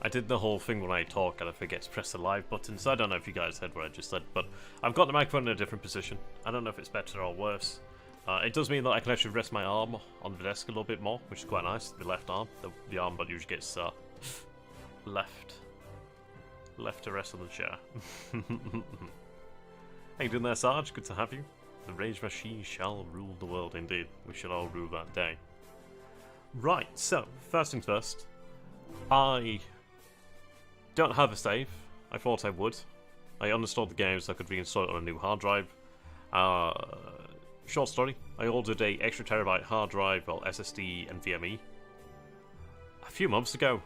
I did the whole thing when I talk and I forget to press the live button, so I don't know if you guys heard what I just said, but I've got the microphone in a different position. I don't know if it's better or worse. It does mean that I can actually rest my arm on the desk a little bit more, which is quite nice, the left arm. The arm but usually gets left to rest on the chair. How you doing there, Sarge? Good to have you. The rage machine shall rule the world indeed. We shall all rule that day. Right, so, first things first. I don't have a save. I thought I would. I uninstalled the game so I could reinstall it on a new hard drive. Short story. I ordered a extra terabyte hard drive, well, SSD and VME. A few months ago.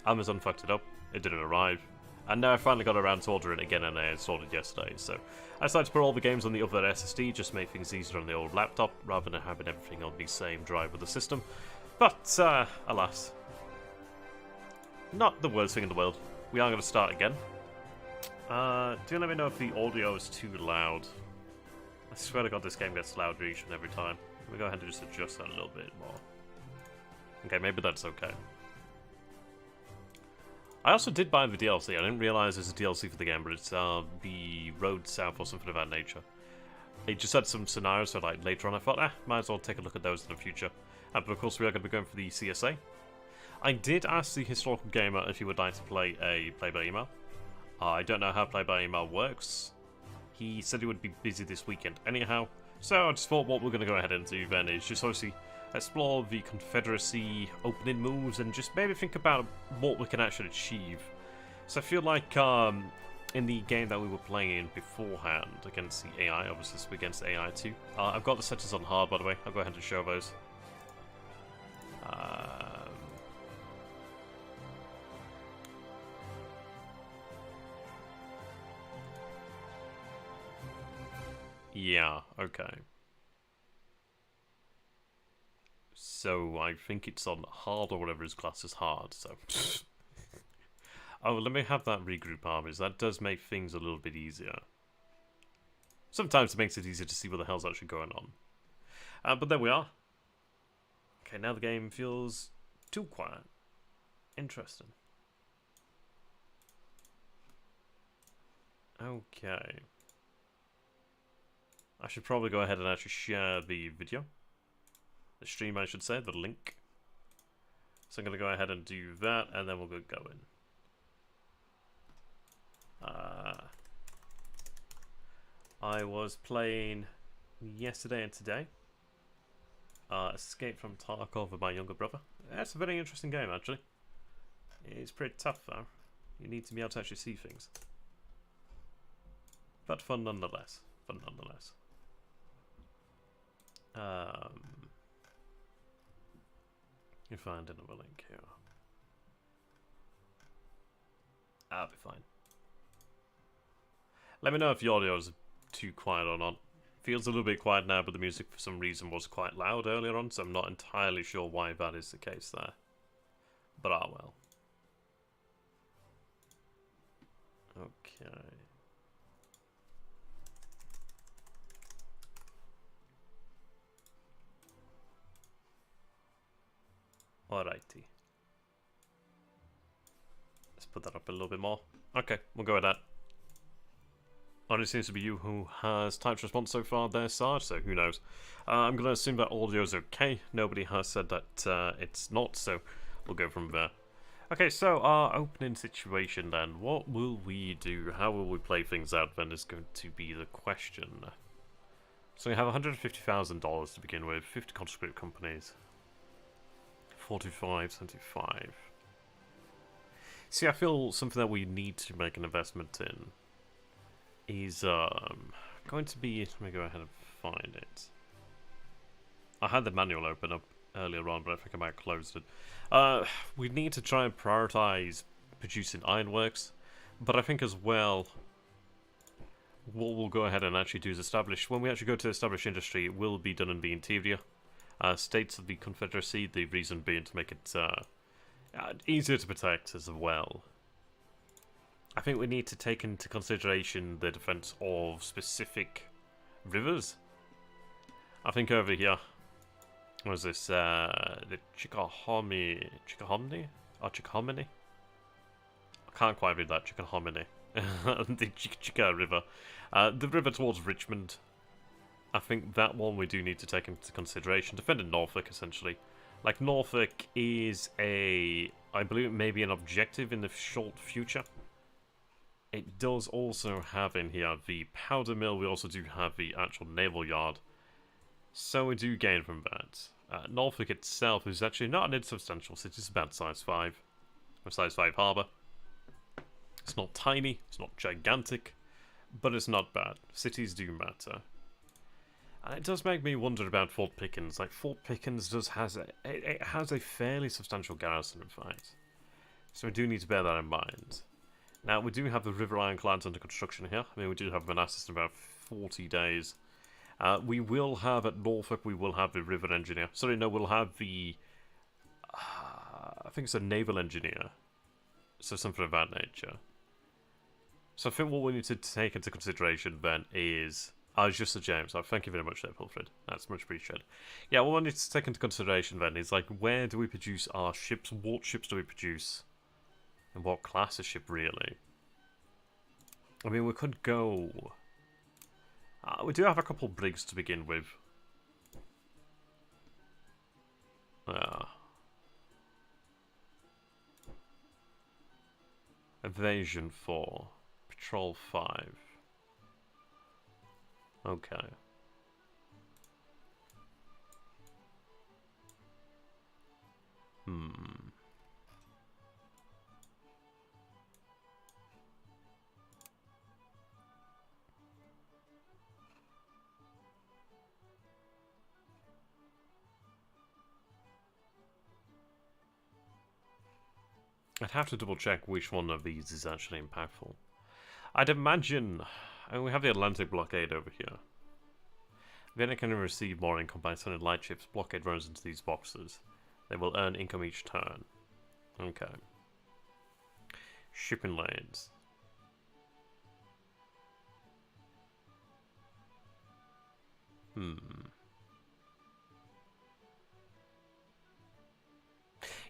Amazon fucked it up. It didn't arrive. And now I finally got around to ordering it again and I installed it yesterday. So I decided to put all the games on the other SSD, just to make things easier on the old laptop, rather than having everything on the same drive with the system. But, alas. Not the worst thing in the world. We are going to start again. Do let me know if the audio is too loud. I swear to God this game gets louder each and every time. Let me go ahead and just adjust that a little bit more. Okay, maybe that's okay. I also did buy the DLC. I didn't realise there's a DLC for the game, but it's the Road South or something of that nature. It just had some scenarios, so like later on I thought, might as well take a look at those in the future. But of course we are going to be going for the CSA. I did ask the historical gamer if he would like to play a play-by-email. I don't know how play-by-email works. He said he would be busy this weekend anyhow, so I just thought what we're going to go ahead and do then is just obviously explore the Confederacy opening moves and just maybe think about what we can actually achieve. So I feel like in the game that we were playing beforehand against the AI, obviously this is against AI too. I've got the settings on hard, by the way. I'll go ahead and show those. Yeah, okay. So I think it's on hard or whatever his class is hard, so... Oh, let me have that regroup armies. That does make things a little bit easier. Sometimes it makes it easier to see what the hell's actually going on. But there we are. Okay, now the game feels too quiet. Interesting. Okay. I should probably go ahead and actually share the video. The stream, I should say, the link. So I'm going to go ahead and do that, and then we'll get going. I was playing yesterday and today. Escape from Tarkov with my younger brother. That's a very interesting game, actually. It's pretty tough, though. You need to be able to actually see things. But fun nonetheless. Fun nonetheless. You find another link here. I'll be fine. Let me know if the audio is too quiet or not. Feels a little bit quiet now, but the music for some reason was quite loud earlier on, so I'm not entirely sure why that is the case there. But well. Okay. Alrighty. Let's put that up a little bit more. Okay, we'll go with that. Only seems to be you who has typed response so far there, Sarge, so who knows. I'm going to assume that audio is okay. Nobody has said that it's not, so we'll go from there. Okay, so our opening situation then. What will we do? How will we play things out then is going to be the question. So we have $150,000 to begin with, 50 conscript companies. 45, 75. See, I feel something that we need to make an investment in is going to be... Let me go ahead and find it. I had the manual open up earlier on, but I think I might have closed it. We need to try and prioritize producing ironworks, but I think as well, what we'll go ahead and actually do is establish... When we actually go to establish industry, it will be done in the interior. States of the Confederacy, the reason being to make it easier to protect as well. I think we need to take into consideration the defense of specific rivers. I think over here, what is this, the Chickahominy? Or Chickahominy? can't quite read that. Chicken hominy. The Chica River. The river towards Richmond. I think that one we do need to take into consideration. Defending Norfolk, essentially. Like, Norfolk is I believe it may be an objective in the short future. It does also have in here the powder mill. We also do have the actual naval yard. So we do gain from that. Norfolk itself is actually not an insubstantial city. It's about size 5. Or size 5 harbour. It's not tiny. It's not gigantic. But it's not bad. Cities do matter. And it does make me wonder about Fort Pickens. Like, Fort Pickens it has a fairly substantial garrison, in fact. So we do need to bear that in mind. Now, we do have the River Ironclads under construction here. I mean, we do have Manassas in about 40 days. We will have at Norfolk, we will have the River Engineer. Sorry, no, we'll have the... I think it's a Naval Engineer. So something of that nature. So I think what we need to take into consideration then is... just a James. Thank you very much there, Wilfred. That's much appreciated. Yeah, what we need to take into consideration then is, like, where do we produce our ships? What ships do we produce? And what class of ship, really? I mean, we could go... we do have a couple brigs to begin with. Evasion 4. Patrol 5. Okay. I'd have to double check which one of these is actually impactful. I'd imagine... we have the Atlantic blockade over here. Vienna can receive more income by sending light ships blockade runs into these boxes. They will earn income each turn. Okay. Shipping lanes.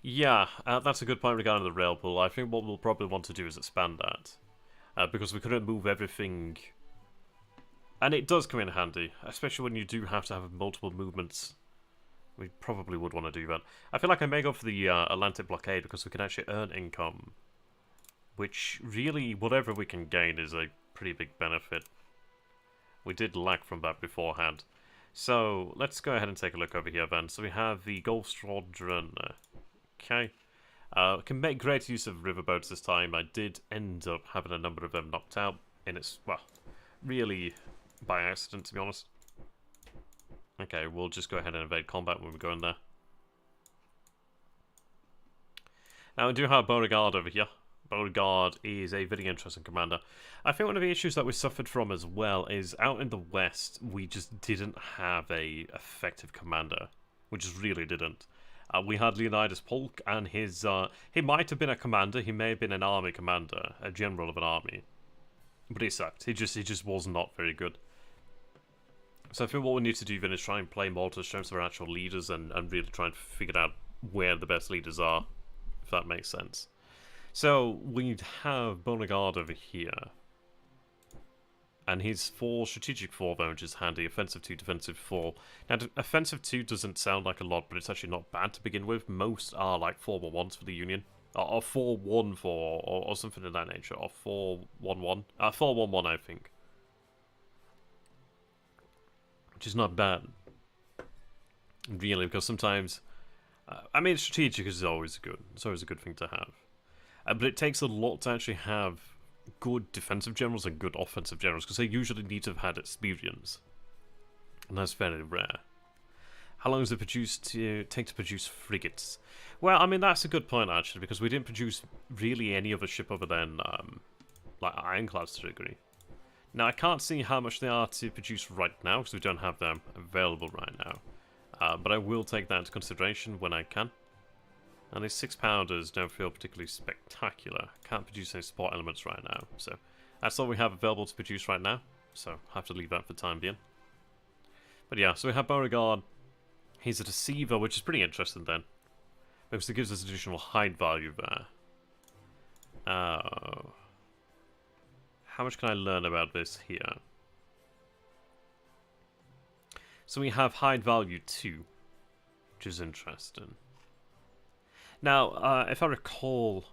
Yeah, that's a good point regarding the rail pool. I think what we'll probably want to do is expand that. Because we couldn't move everything... And it does come in handy, especially when you do have to have multiple movements. We probably would want to do that. I feel like I may go for the Atlantic blockade because we can actually earn income. Which, really, whatever we can gain is a pretty big benefit. We did lack from that beforehand. So, let's go ahead and take a look over here then. So we have the Gulf Squadron. Okay. Can make great use of riverboats this time. I did end up having a number of them knocked out. And it's, well, really by accident, to be honest. Okay, we'll just go ahead and invade combat when we go in there. Now, we do have Beauregard over here. Beauregard is a very interesting commander. I think one of the issues that we suffered from as well is out in the west, we just didn't have a effective commander. We just really didn't. We had Leonidas Polk, and his he might have been a commander. He may have been an army commander, a general of an army, but he sucked. He just was not very good. So I think what we need to do then is try and play more to the strengths of our actual leaders, and really try and figure out where the best leaders are, if that makes sense. So we'd have Beauregard over here. And his 4 strategic 4 though, which is handy. Offensive 2, defensive 4. Now, offensive 2 doesn't sound like a lot, but it's actually not bad to begin with. Most are like 4-1-1s for the Union. Or 4-1-4, or something of that nature. Or 4-1-1. 4-1-1, I think. Which is not bad. Really, because sometimes... I mean, strategic is always good. It's always a good thing to have. But it takes a lot to actually have good defensive generals and good offensive generals, because they usually need to have had experience. And that's very rare. How long does it take to produce frigates? Well, I mean, that's a good point, actually, because we didn't produce really any other ship other than, like, ironclads to a degree. Now, I can't see how much they are to produce right now, because we don't have them available right now. But I will take that into consideration when I can. And these 6-pounders don't feel particularly spectacular. Can't produce any support elements right now. So that's all we have available to produce right now. So I have to leave that for the time being. But yeah, so we have Beauregard. He's a deceiver, which is pretty interesting then. Because it gives us additional hide value there. Oh. How much can I learn about this here? So we have hide value 2, which is interesting. Now, if I recall,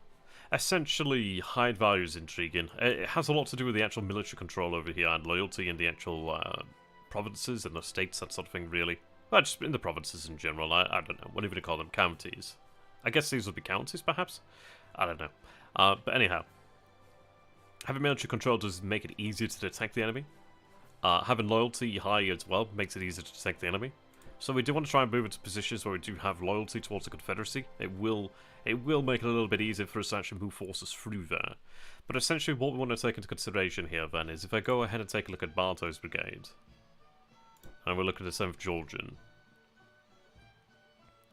essentially hide value is intriguing. It has a lot to do with the actual military control over here and loyalty in the actual provinces and the states, that sort of thing, really. Well, just in the provinces in general, I don't know, whatever you call them, counties. I guess these would be counties, perhaps? I don't know. But anyhow, having military control does make it easier to detect the enemy. Having loyalty high as well makes it easier to detect the enemy. So we do want to try and move into positions where we do have loyalty towards the Confederacy. It will make it a little bit easier for us to actually move forces through there. But essentially what we want to take into consideration here then is if I go ahead and take a look at Bartow's brigade, and we'll look at the 7th Georgian.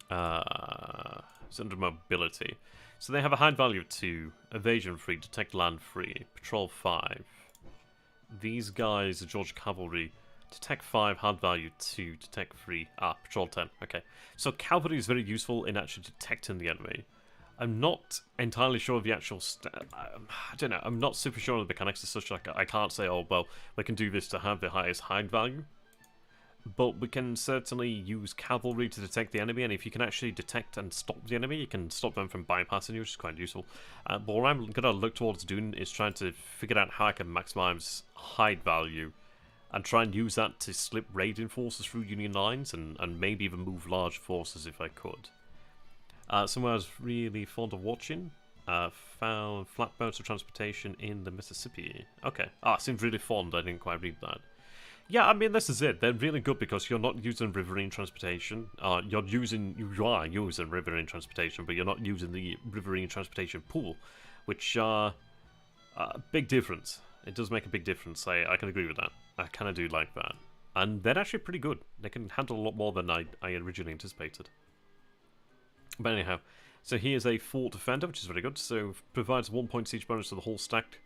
It's under mobility. So they have a hide value of 2, evasion 3, detect land 3, patrol 5. These guys are Georgia Cavalry. Detect 5, hard value 2, detect 3, patrol 10. Okay, so cavalry is very useful in actually detecting the enemy. I'm not entirely sure of the actual... I don't know, I'm not super sure of the mechanics as such. Like, I can't say, oh, well, we can do this to have the highest hide value. But we can certainly use cavalry to detect the enemy, and if you can actually detect and stop the enemy, you can stop them from bypassing you, which is quite useful. But what I'm going to look towards doing is trying to figure out how I can maximize hide value and try and use that to slip raiding forces through Union lines and maybe even move large forces if I could. Somewhere I was really fond of watching, found flatboats of transportation in the Mississippi. Okay, seems really fond, I didn't quite read that. Yeah, I mean, this is it. They're really good because you're not using riverine transportation. You are using riverine transportation, but you're not using the riverine transportation pool, which big difference. It does make a big difference. I can agree with that. I kind of do like that. And they're actually pretty good. They can handle a lot more than I originally anticipated. But anyhow, so here's a fort defender, which is very good. So provides 1 point siege bonus to the whole stack.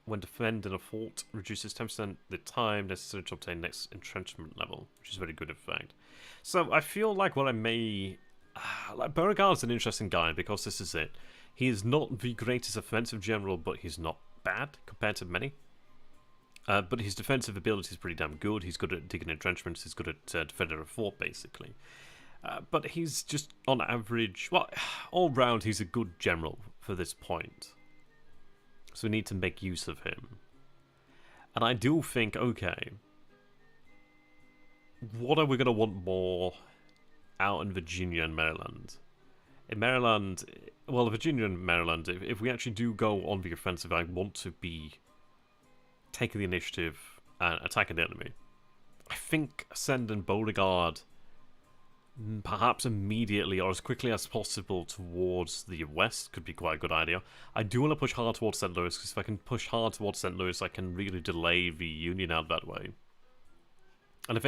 When defending a fort, reduces 10% the time necessary to obtain next entrenchment level, which is very good in fact. So I feel like what I may... like Beauregard's an interesting guy because this is it. He is not the greatest offensive general, but he's not bad compared to many. But his defensive ability is pretty damn good. He's good at digging entrenchments, he's good at defending a fort, basically. But he's just, on average... well, all round, he's a good general for this point. So we need to make use of him. And I do think, okay, what are we going to want more out in Virginia and Maryland? In Maryland, well, Virginia and Maryland, if we actually do go on the offensive, I want to be taking the initiative and attacking the enemy. I think sending Beauregard perhaps immediately or as quickly as possible towards the west could be quite a good idea. I do want to push hard towards St. Louis, because if I can push hard towards St. Louis, I can really delay the Union out that way. And I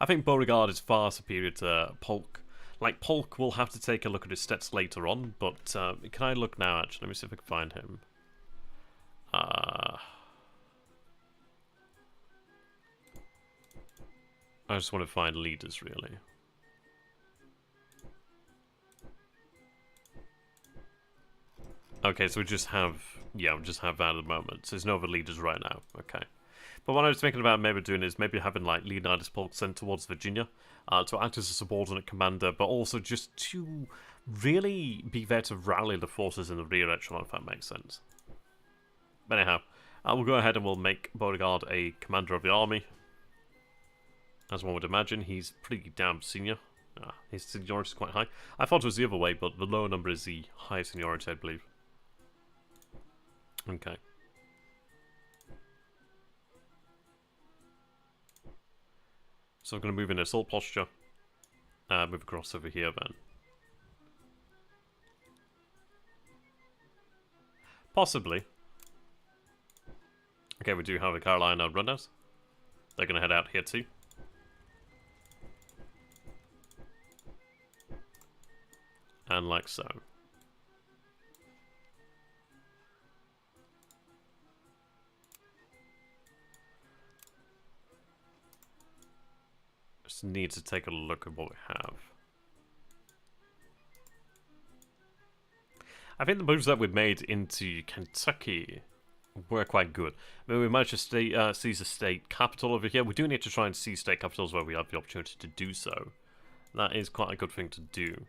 think Beauregard is far superior to Polk. Like, Polk will have to take a look at his stats later on, but can I look now, actually? Let me see if I can find him. I just want to find leaders, really. Okay, so we just have that at the moment. So there's no other leaders right now. Okay. But what I was thinking about maybe doing is maybe having like Leonidas Polk sent towards Virginia to act as a subordinate commander, but also just to really be there to rally the forces in the rear echelon, if that makes sense. But anyhow, we'll go ahead and we'll make Beauregard a commander of the army. As one would imagine, he's pretty damn senior. His seniority is quite high. I thought it was the other way, but the lower number is the highest seniority, I believe. Okay. So I'm going to move in assault posture. Move across over here then. Possibly. Okay, we do have a Carolina runouts. They're going to head out here too. And like so. Just need to take a look at what we have. I think the moves that we've made into Kentucky were quite good. I mean, we managed to seize a state capital over here. We do need to try and seize state capitals where we have the opportunity to do so. That is quite a good thing to do.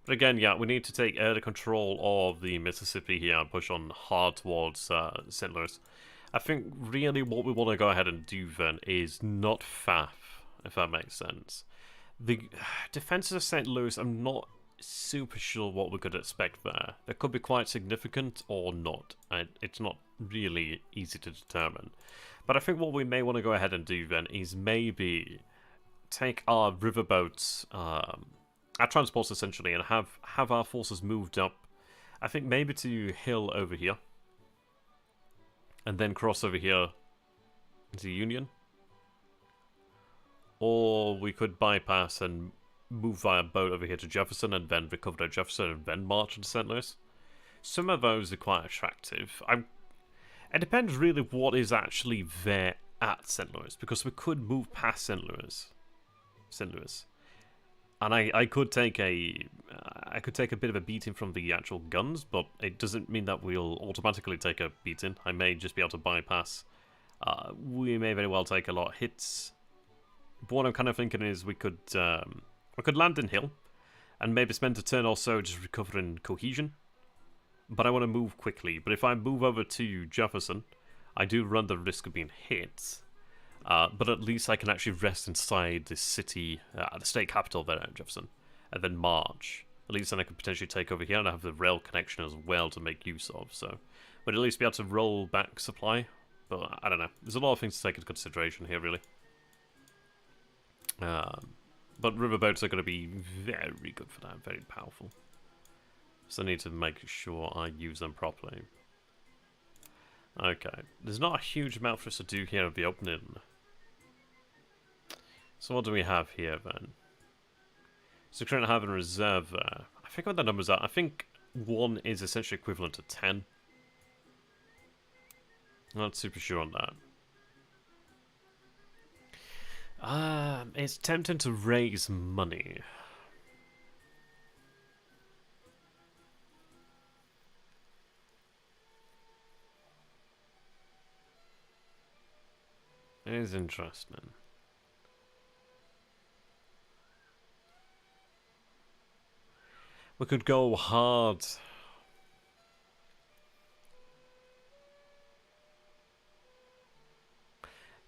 But again, yeah, we need to take the control of the Mississippi here and push on hard towards St. Louis. I think really what we want to go ahead and do then is not faff, if that makes sense. The defenses of St. Louis, I'm not super sure what we could expect there. They could be quite significant or not. It's not really easy to determine. But I think what we may want to go ahead and do then is maybe take our riverboats, our transports essentially, and have our forces moved up. I think maybe to Hill over here. And then cross over here into Union. Or we could bypass and move via boat over here to Jefferson and then recover at Jefferson and then march into St. Louis. Some of those are quite attractive. It depends really what is actually there at St. Louis, because we could move past St. Louis. And I could take a bit of a beating from the actual guns, but it doesn't mean that we'll automatically take a beating. I may just be able to bypass. We may very well take a lot of hits. But what I'm kind of thinking is we could land in Hill, and maybe spend a turn or so just recovering cohesion. But I want to move quickly. But if I move over to Jefferson, I do run the risk of being hit. But at least I can actually rest inside the city, the state capital there at Jefferson, and then march. At least then I could potentially take over here, and I have the rail connection as well to make use of, so would at least be able to roll back supply. But I don't know. There's a lot of things to take into consideration here, really. But riverboats are going to be very good for that, very powerful. So I need to make sure I use them properly. Okay, there's not a huge amount for us to do here at the opening. So what do we have here then? So currently having a reserve there. I think what the numbers are. I think 1 is essentially equivalent to 10. I'm not super sure on that. It's tempting to raise money. It is interesting. We could go hard.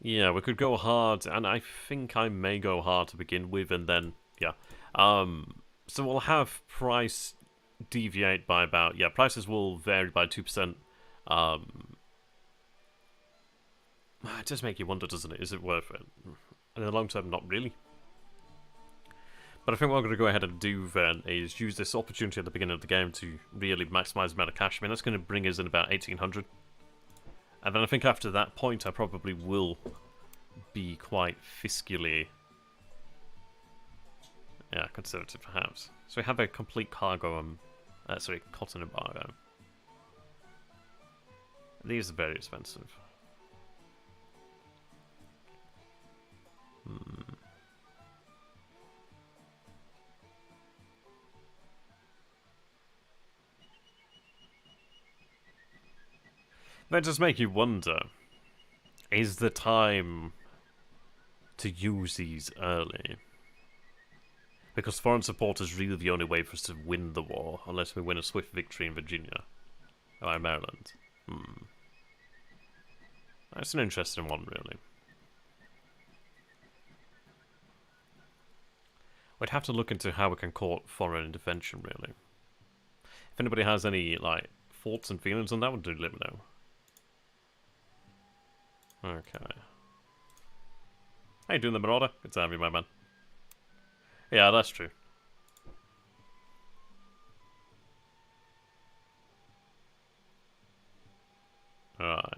Yeah, we could go hard, and I think I may go hard to begin with, and then, yeah. So we'll have price deviate by about, yeah, prices will vary by 2%. It does make you wonder, doesn't it? Is it worth it? In the long term, not really. But I think what I'm going to go ahead and do then is use this opportunity at the beginning of the game to really maximise the amount of cash. I mean, that's going to bring us in about 1,800. And then I think after that point, I probably will be quite fiscally... yeah, conservative perhaps. So we have a complete cargo, sorry, cotton embargo. These are very expensive. That does make you wonder, is the time to use these early? Because foreign support is really the only way for us to win the war, unless we win a swift victory in Virginia. Or Maryland. That's an interesting one, really. We'd have to look into how we can court foreign intervention, really. If anybody has any, like, thoughts and feelings on that one, do let me know. Okay. How you doing, the Marauder? Good to have you, my man. Yeah, that's true. Alright.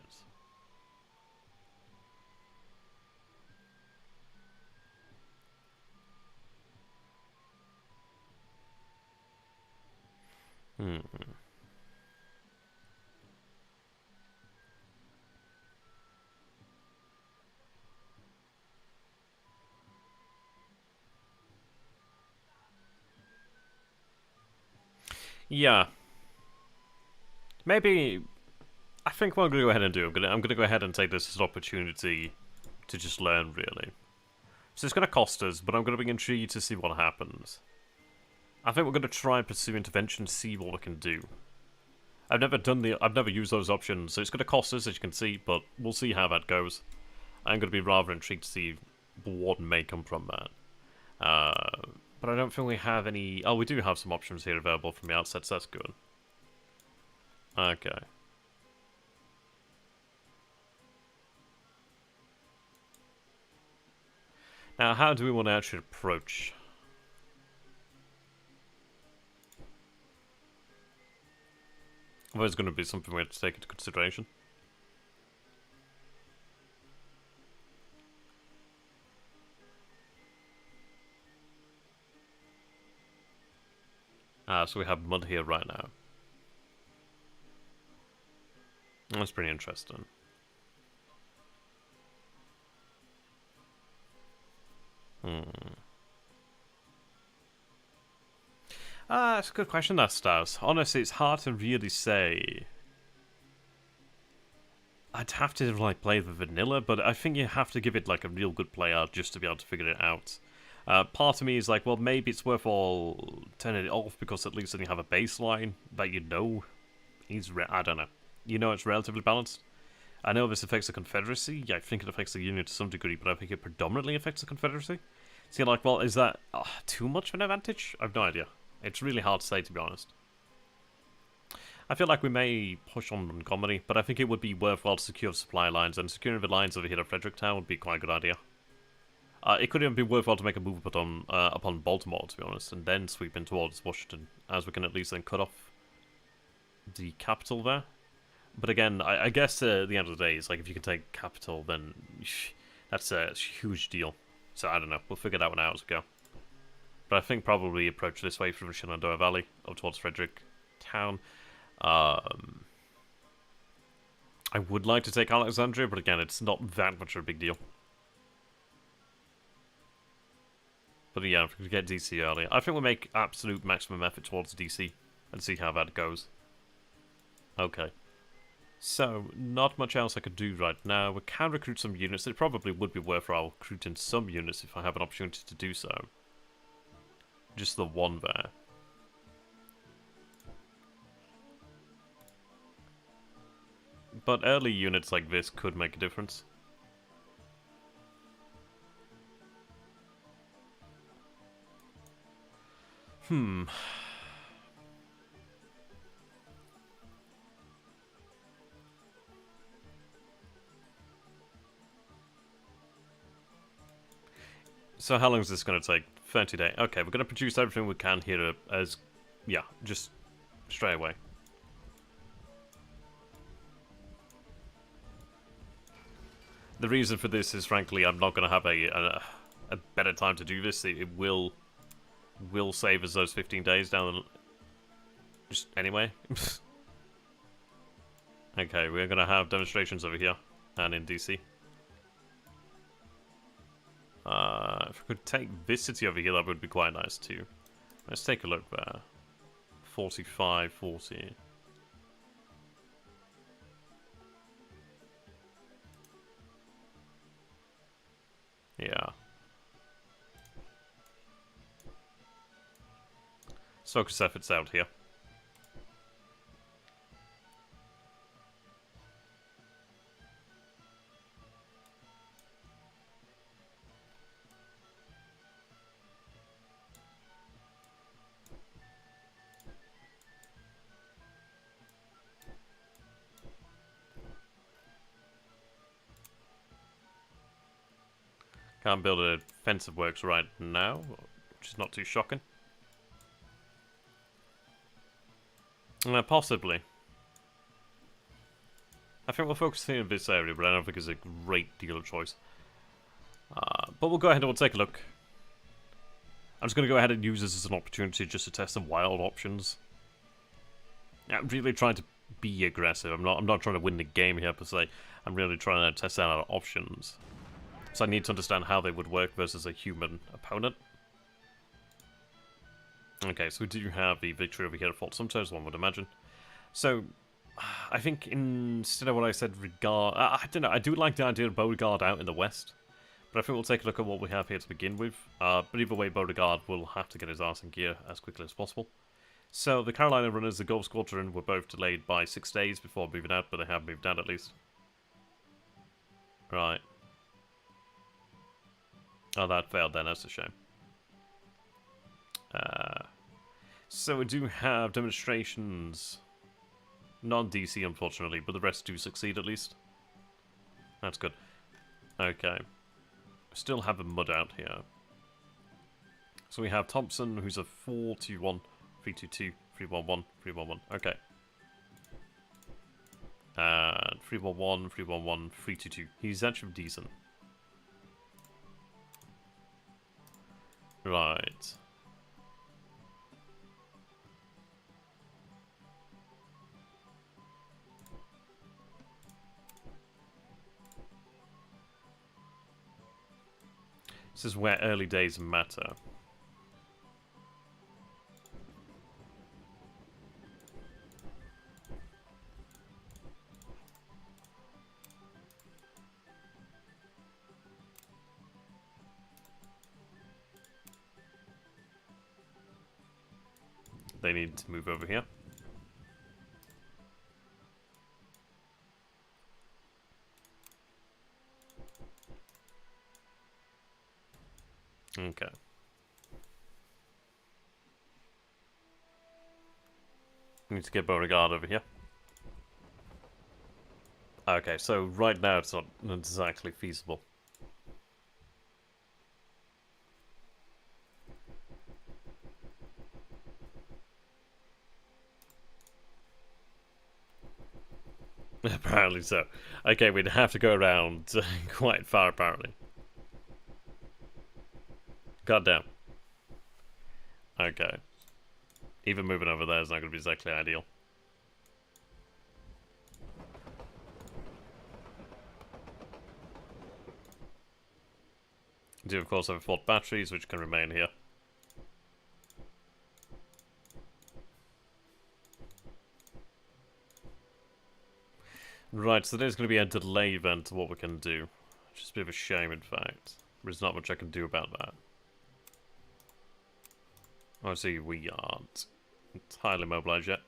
Yeah. Maybe... I think what I'm going to go ahead and do, I'm going to go ahead and take this as an opportunity to just learn, really. So it's going to cost us, but I'm going to be intrigued to see what happens. I think we're going to try and pursue intervention, see what we can do. I've never used those options, so it's going to cost us, as you can see, but we'll see how that goes. I'm going to be rather intrigued to see what may come from that. But I don't think we have any... Oh, we do have some options here available from the outset, so that's good. Okay. Now, how do we want to actually approach? Well, it's going to be something we have to take into consideration. So we have mud here right now. That's pretty interesting. That's a good question, that Stas. Honestly, it's hard to really say. I'd have to like play the vanilla, but I think you have to give it like a real good play out just to be able to figure it out. Part of me is like, well, maybe it's worthwhile turning it off because at least then you have a baseline that you know is I don't know. You know it's relatively balanced. I know this affects the Confederacy. Yeah, I think it affects the Union to some degree, but I think it predominantly affects the Confederacy. So you're like, well, is that too much of an advantage? I've no idea. It's really hard to say, to be honest. I feel like we may push on Montgomery, but I think it would be worthwhile to secure supply lines, and securing the lines over here at Fredericktown would be quite a good idea. It could even be worthwhile to make a move upon Baltimore, to be honest, and then sweep in towards Washington, as we can at least then cut off the capital there. But again, I guess at the end of the day, it's like if you can take capital, then that's a huge deal. So I don't know, we'll figure that one out as we go. But I think probably approach this way from the Shenandoah Valley up towards Fredericktown. I would like to take Alexandria, but again, it's not that much of a big deal. But yeah, if we could get DC earlier, I think we'll make absolute maximum effort towards DC and see how that goes. Okay. So, not much else I could do right now. We can recruit some units. It probably would be worthwhile recruiting some units if I have an opportunity to do so. Just the one there. But early units like this could make a difference. So how long is this going to take? 30 days. Okay, we're going to produce everything we can here as... Yeah, just straight away. The reason for this is, frankly, I'm not going to have a better time to do this. It will save us those 15 days down the... Just anyway. Okay, we're going to have demonstrations over here and in DC. If we could take this city over here, that would be quite nice too. Let's take a look there. 45, 40. Yeah. Let's focus efforts out here. Can't build a defensive works right now, which is not too shocking. Possibly. I think we'll focus here in this area, but I don't think it's a great deal of choice. But we'll go ahead and we'll take a look. I'm just going to go ahead and use this as an opportunity just to test some wild options. I'm really trying to be aggressive. I'm not trying to win the game here per se. I'm really trying to test out our options. So I need to understand how they would work versus a human opponent. Okay, so we do have the victory over here at Fort Sumter, as one would imagine. So, I think instead of what I said I don't know, I do like the idea of Beauregard out in the west. But I think we'll take a look at what we have here to begin with. But either way, Beauregard will have to get his arse in gear as quickly as possible. So the Carolina runners, the Gulf Squadron, were both delayed by 6 days before moving out, but they have moved out at least. Right. Oh, that failed then, that's a shame. So we do have demonstrations. Not DC, unfortunately, but the rest do succeed at least. That's good. Okay. Still have a mud out here. So we have Thompson, who's a 421, 322, 311, 311. Okay. And 311, 311, 322. He's actually decent. Right. This is where early days matter. They need to move over here. Okay. We need to get Beauregard over here. Okay, so right now it's not exactly feasible. Apparently so. Okay, we'd have to go around quite far, apparently. Goddamn. Okay. Even moving over there is not going to be exactly ideal. We do, of course, have 4 batteries, which can remain here. Right, so there's going to be a delay event to what we can do. Which is a bit of a shame, in fact. There's not much I can do about that. Obviously, we aren't entirely mobilized yet.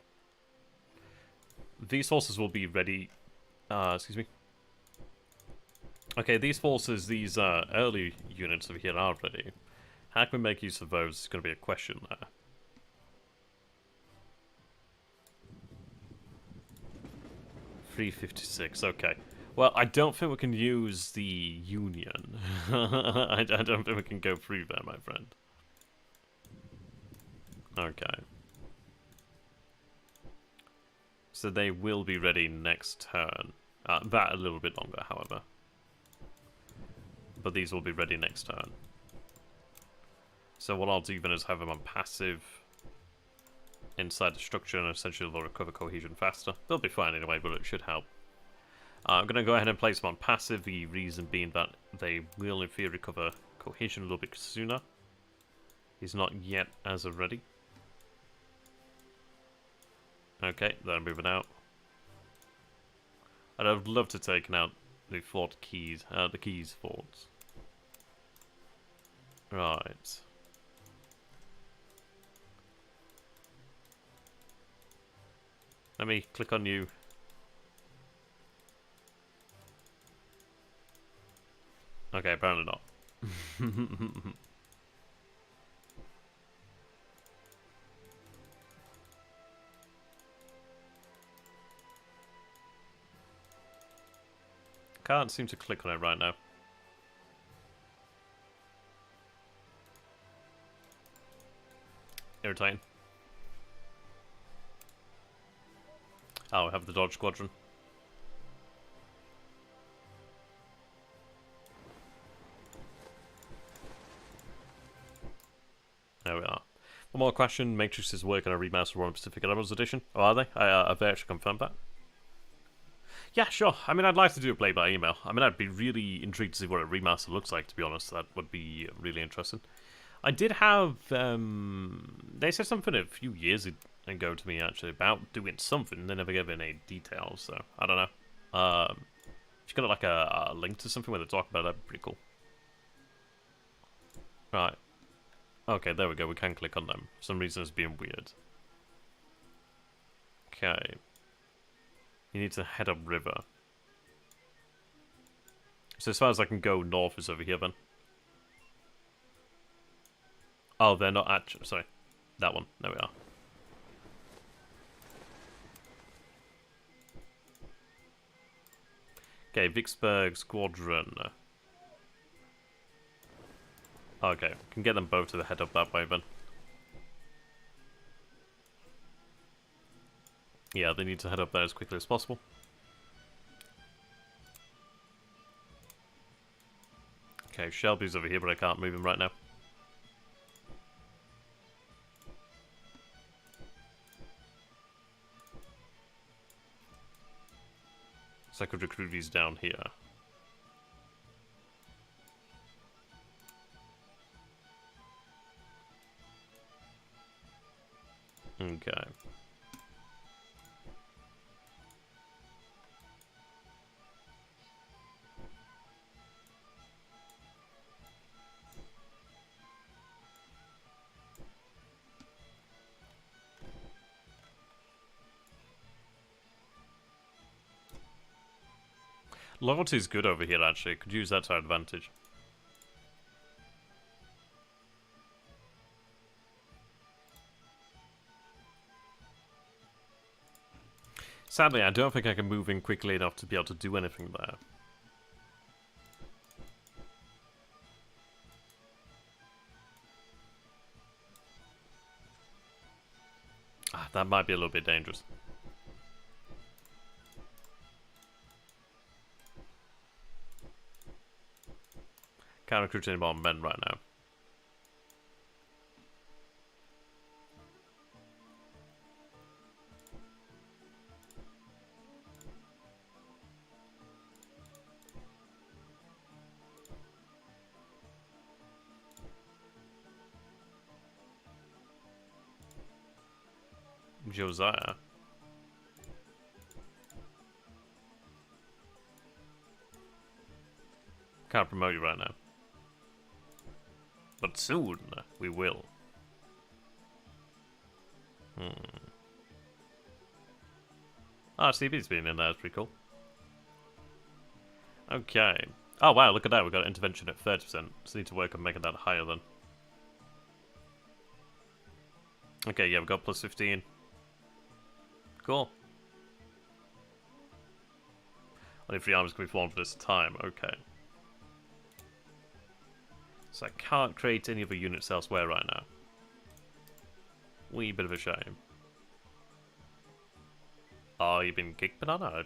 These forces will be ready... excuse me. Okay, these forces, these early units over here are ready. How can we make use of those is going to be a question there. .356, okay. Well, I don't think we can use the Union. I don't think we can go through there, my friend. Okay. So they will be ready next turn. That a little bit longer, however. But these will be ready next turn. So what I'll do then is have them on passive inside the structure, and essentially they'll recover cohesion faster. They'll be fine anyway, but it should help. I'm going to go ahead and place them on passive, the reason being that they will, in theory, recover cohesion a little bit sooner. He's not yet as of ready. Okay, they're moving out. And I'd love to take out the Fort Keys, the Keys forts. Right. Let me click on you. Okay, apparently not. Can't seem to click on it right now. Irritating. Oh, we have the Dodge Squadron. There we are. One more question. Matrix is working on a remaster Royal Pacific Admirals Edition. Oh, are they? Have they actually confirmed that? Yeah, sure. I mean, I'd like to do a play by email. I mean, I'd be really intrigued to see what a remaster looks like, to be honest. That would be really interesting. I did have... they said something a few years and go to me actually about doing something. They never gave any details, so I don't know. If you got like a link to something where they talk about it, that'd be pretty cool. Right. Okay, there we go. We can click on them. For some reason it's being weird. Okay. You need to head up river. So as far as I can go north is over here then. Oh, they're not actually... Sorry. That one. There we are. Okay, Vicksburg Squadron. Okay, can get them both to the head up that way then. Yeah, they need to head up there as quickly as possible. Okay, Shelby's over here, but I can't move him right now. So I could recruit these down here. Okay. Loyalty's good over here, actually. Could use that to our advantage. Sadly, I don't think I can move in quickly enough to be able to do anything there. Ah, that might be a little bit dangerous. Can't recruit any more men right now. Josiah. Can't promote you right now. But soon, we will. Ah, CB's been in there, that's pretty cool. Okay. Oh wow, look at that, we got intervention at 30%. So need to work on making that higher then. Okay, yeah, we got plus 15. Cool. Only 3 armies can be formed for this time, okay. So I can't create any other units elsewhere right now. Wee bit of a shame. Oh, you've been kicked, Banana?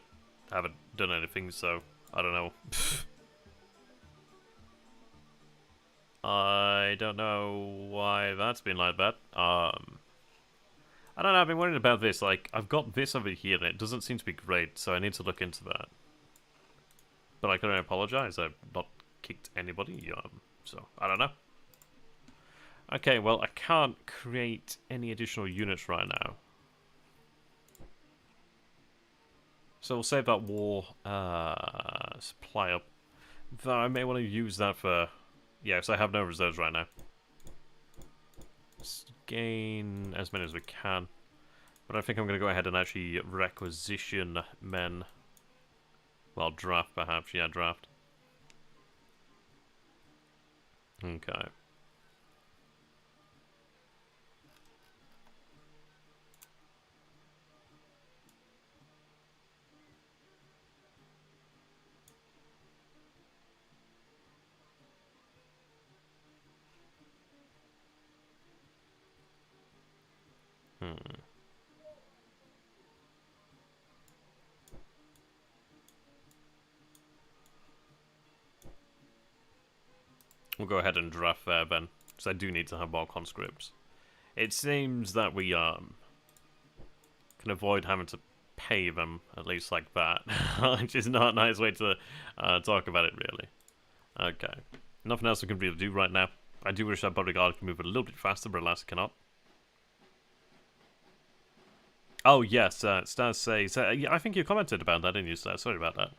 I haven't done anything, so I don't know. I don't know why that's been like that. I don't know, I've been worrying about this. Like, I've got this over here, and it doesn't seem to be great, so I need to look into that. But I can only apologize. I've not kicked anybody, so I don't know. Okay, well, I can't create any additional units right now. So we'll save that war supply up. Though I may want to use that for... Yeah, because I have no reserves right now. Let's gain as many as we can. But I think I'm going to go ahead and actually requisition men. Well, draft perhaps. Yeah, draft. Okay. We'll go ahead and draft there then, because I do need to have more conscripts. It seems that we can avoid having to pay them, at least like that, which is not a nice way to talk about it, really. Okay. Nothing else we can really do right now. I do wish that bodyguard could move a little bit faster, but alas, it cannot. Oh yes, Stas says. Yeah, I think you commented about that, didn't you, Stas? Sorry about that.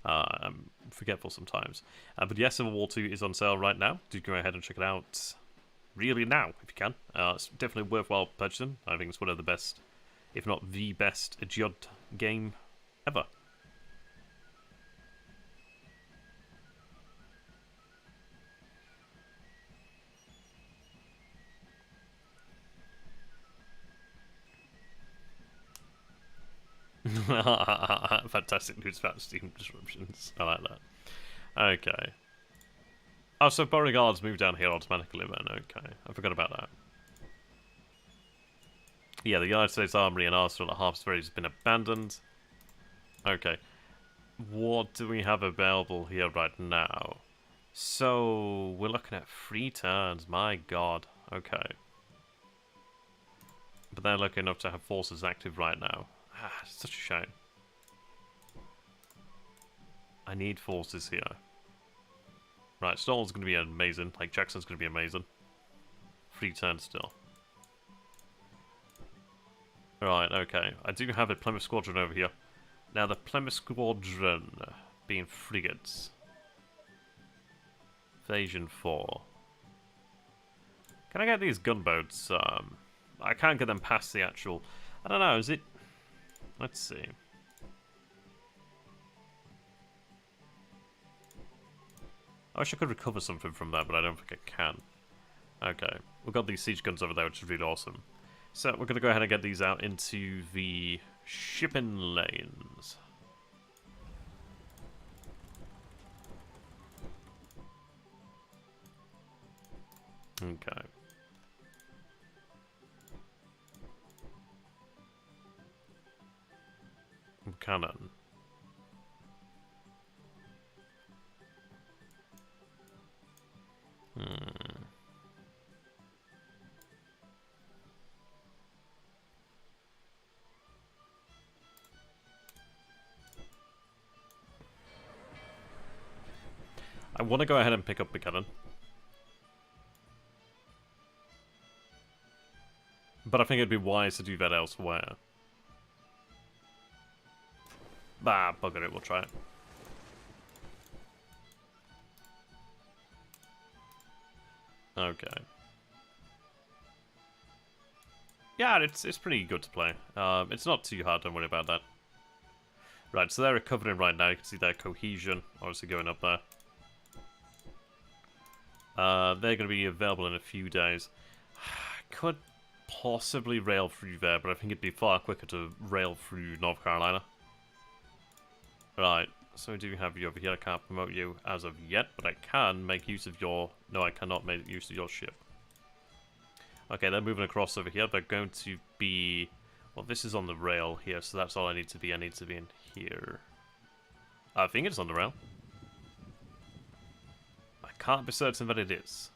I'm forgetful sometimes. But yes, Civil War 2 is on sale right now. Do go ahead and check it out. Really now, if you can. It's definitely worthwhile purchasing. I think it's one of the best, if not the best, Geod game ever. Fantastic news about Steam disruptions. I like that. Okay. Oh, so Beauregard's moved down here automatically then. Okay. I forgot about that. Yeah, the United States Armory and Arsenal at Harper's Ferry has been abandoned. Okay. What do we have available here right now? So, we're looking at 3 turns. My god. Okay. But they're lucky enough to have forces active right now. It's such a shame. I need forces here. Right, Stoll's going to be amazing. Like, Jackson's going to be amazing. 3 turns still. Right, okay. I do have a Plymouth Squadron over here. Now, the Plymouth Squadron being frigates. Invasion 4. Can I get these gunboats? I can't get them past the actual... I don't know, is it... Let's see. I wish I could recover something from that, but I don't think I can. Okay. We've got these siege guns over there, which is really awesome. So, we're going to go ahead and get these out into the shipping lanes. Okay. Cannon. I want to go ahead and pick up the cannon. But I think it'd be wise to do that elsewhere. Bah, bugger it, we'll try it. Okay. Yeah, it's pretty good to play. It's not too hard, don't worry about that. Right, so they're recovering right now. You can see their cohesion obviously going up there. They're going to be available in a few days. Could possibly rail through there, but I think it'd be far quicker to rail through North Carolina. Right, so we do have you over here. I can't promote you as of yet, but I can make use of your... No, I cannot make use of your ship. Okay, they're moving across over here. They're going to be... Well, this is on the rail here, so that's all I need to be. I need to be in here. I think it's on the rail. I can't be certain that it is.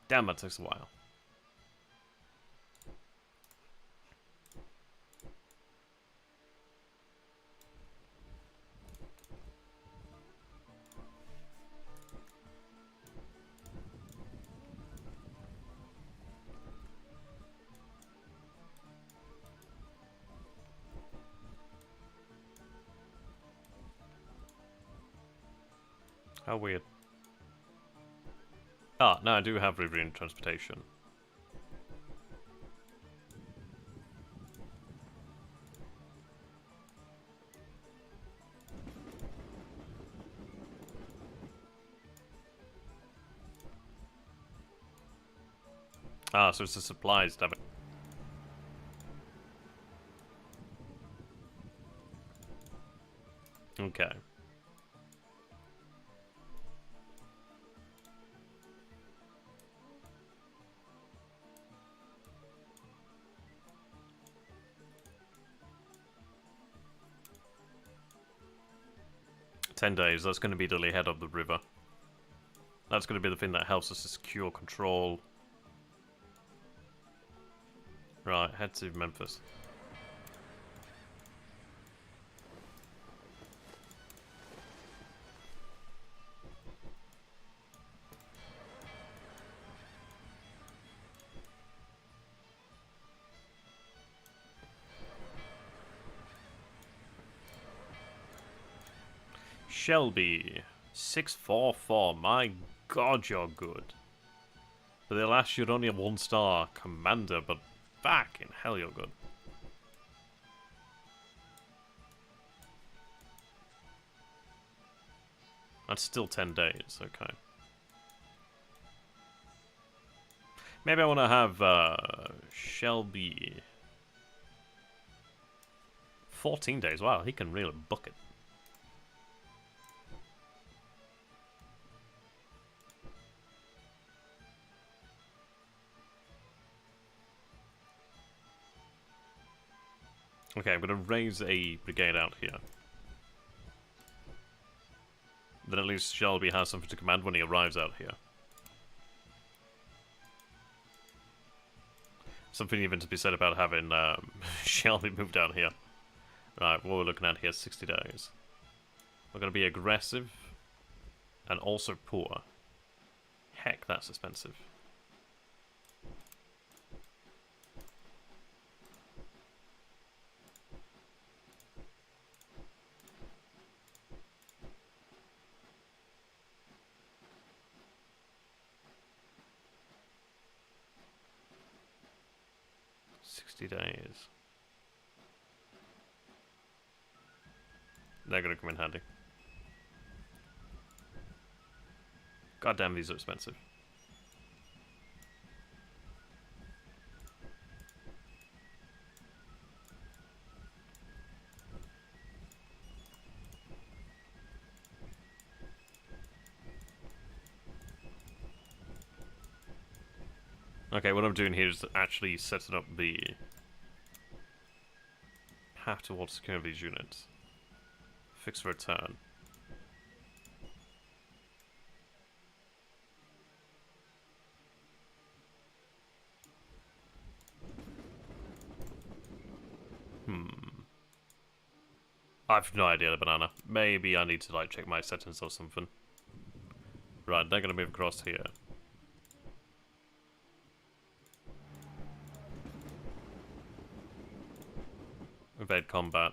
Damn, that takes a while. How weird. Ah, no, I do have riverine transportation. Ah, so it's the supplies, damn it. Okay. "10 days, that's going to be the head of the river. That's going to be the thing that helps us to secure control. Right, head to Memphis. Shelby. 644. My god, you're good. But the last you'd only have 1-star commander, but back in hell you're good. That's still 10 days, okay. Maybe I want to have Shelby. 14 days, wow, he can really book it. Okay, I'm going to raise a brigade out here. Then at least Shelby has something to command when he arrives out here. Something even to be said about having Shelby moved out here. Right, what we're looking at here, 60 days. We're going to be aggressive and also poor. Heck, that's expensive. Days. They're gonna come in handy. God damn, these are expensive. Okay, what I'm doing here is actually setting up the path towards securing these units. Fix for a turn. I've no idea, the banana. Maybe I need to like check my settings or something. Right, they're gonna move across here. Evade combat.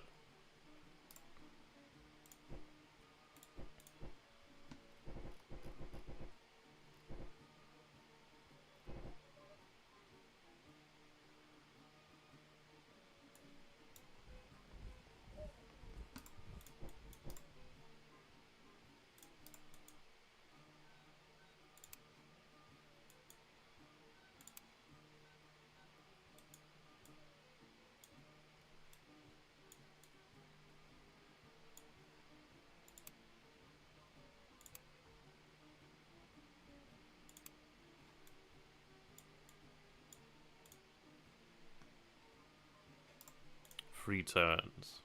Free turns.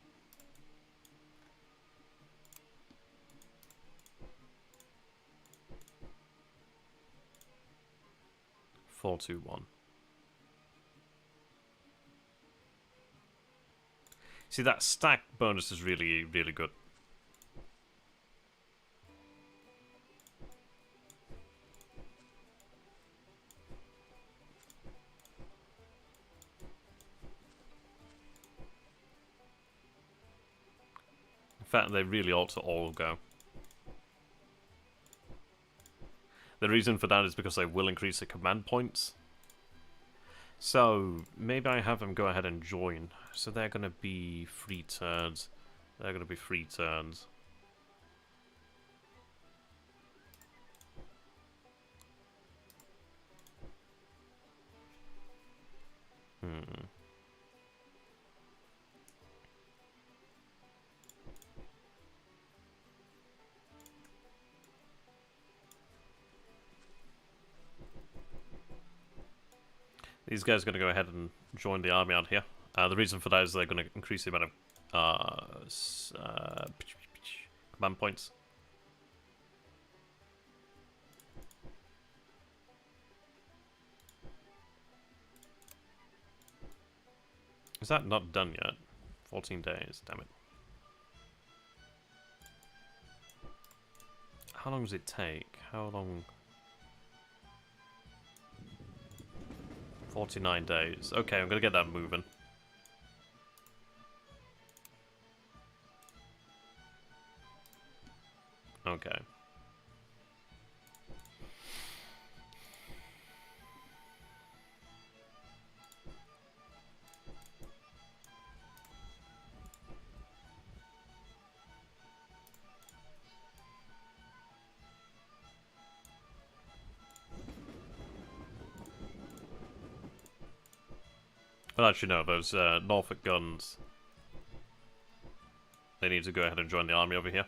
Four, two, one. See, that stack bonus is really, really good. In fact, they really ought to all go. The reason for that is because they will increase the command points. So, maybe I have them go ahead and join. So they're going to be 3 turns. They're going to be 3 turns. These guys are going to go ahead and join the army out here. The reason for that is they're going to increase the amount of command points. Is that not done yet? 14 days, damn it. How long does it take? How long? 49 days. Okay, I'm gonna get that moving. Okay. Well, actually, no, those Norfolk guns, they need to go ahead and join the army over here.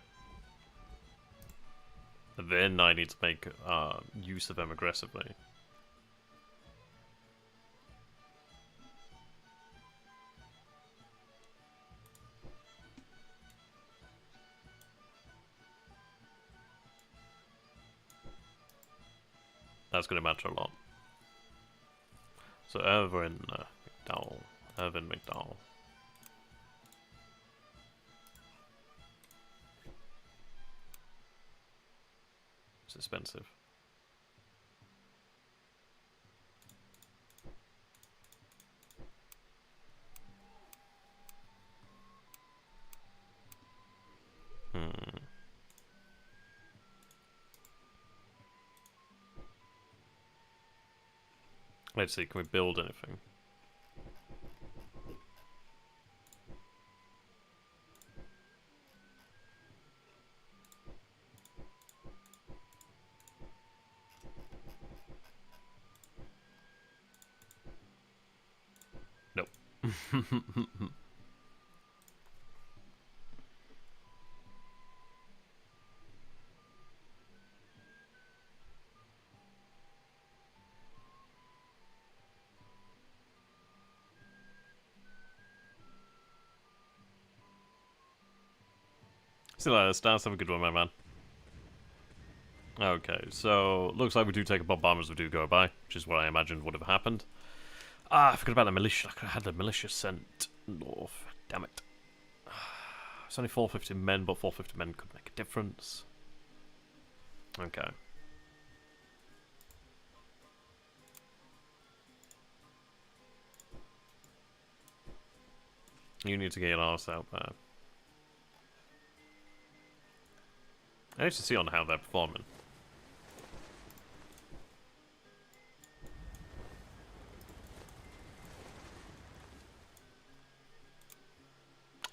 And then I need to make use of them aggressively. That's going to matter a lot. So Irvin McDowell. Irvin McDowell. It's expensive. Let's see, can we build anything? Nope. See you later, Stars. Have a good one, my man. Okay, so looks like we do take a bombers we do go by, which is what I imagined would have happened. Ah, I forgot about the militia. I could have had the militia sent north. Damn it. It's only 450 men, but 450 men could make a difference. Okay. You need to get your arse out there. I need to see on how they're performing.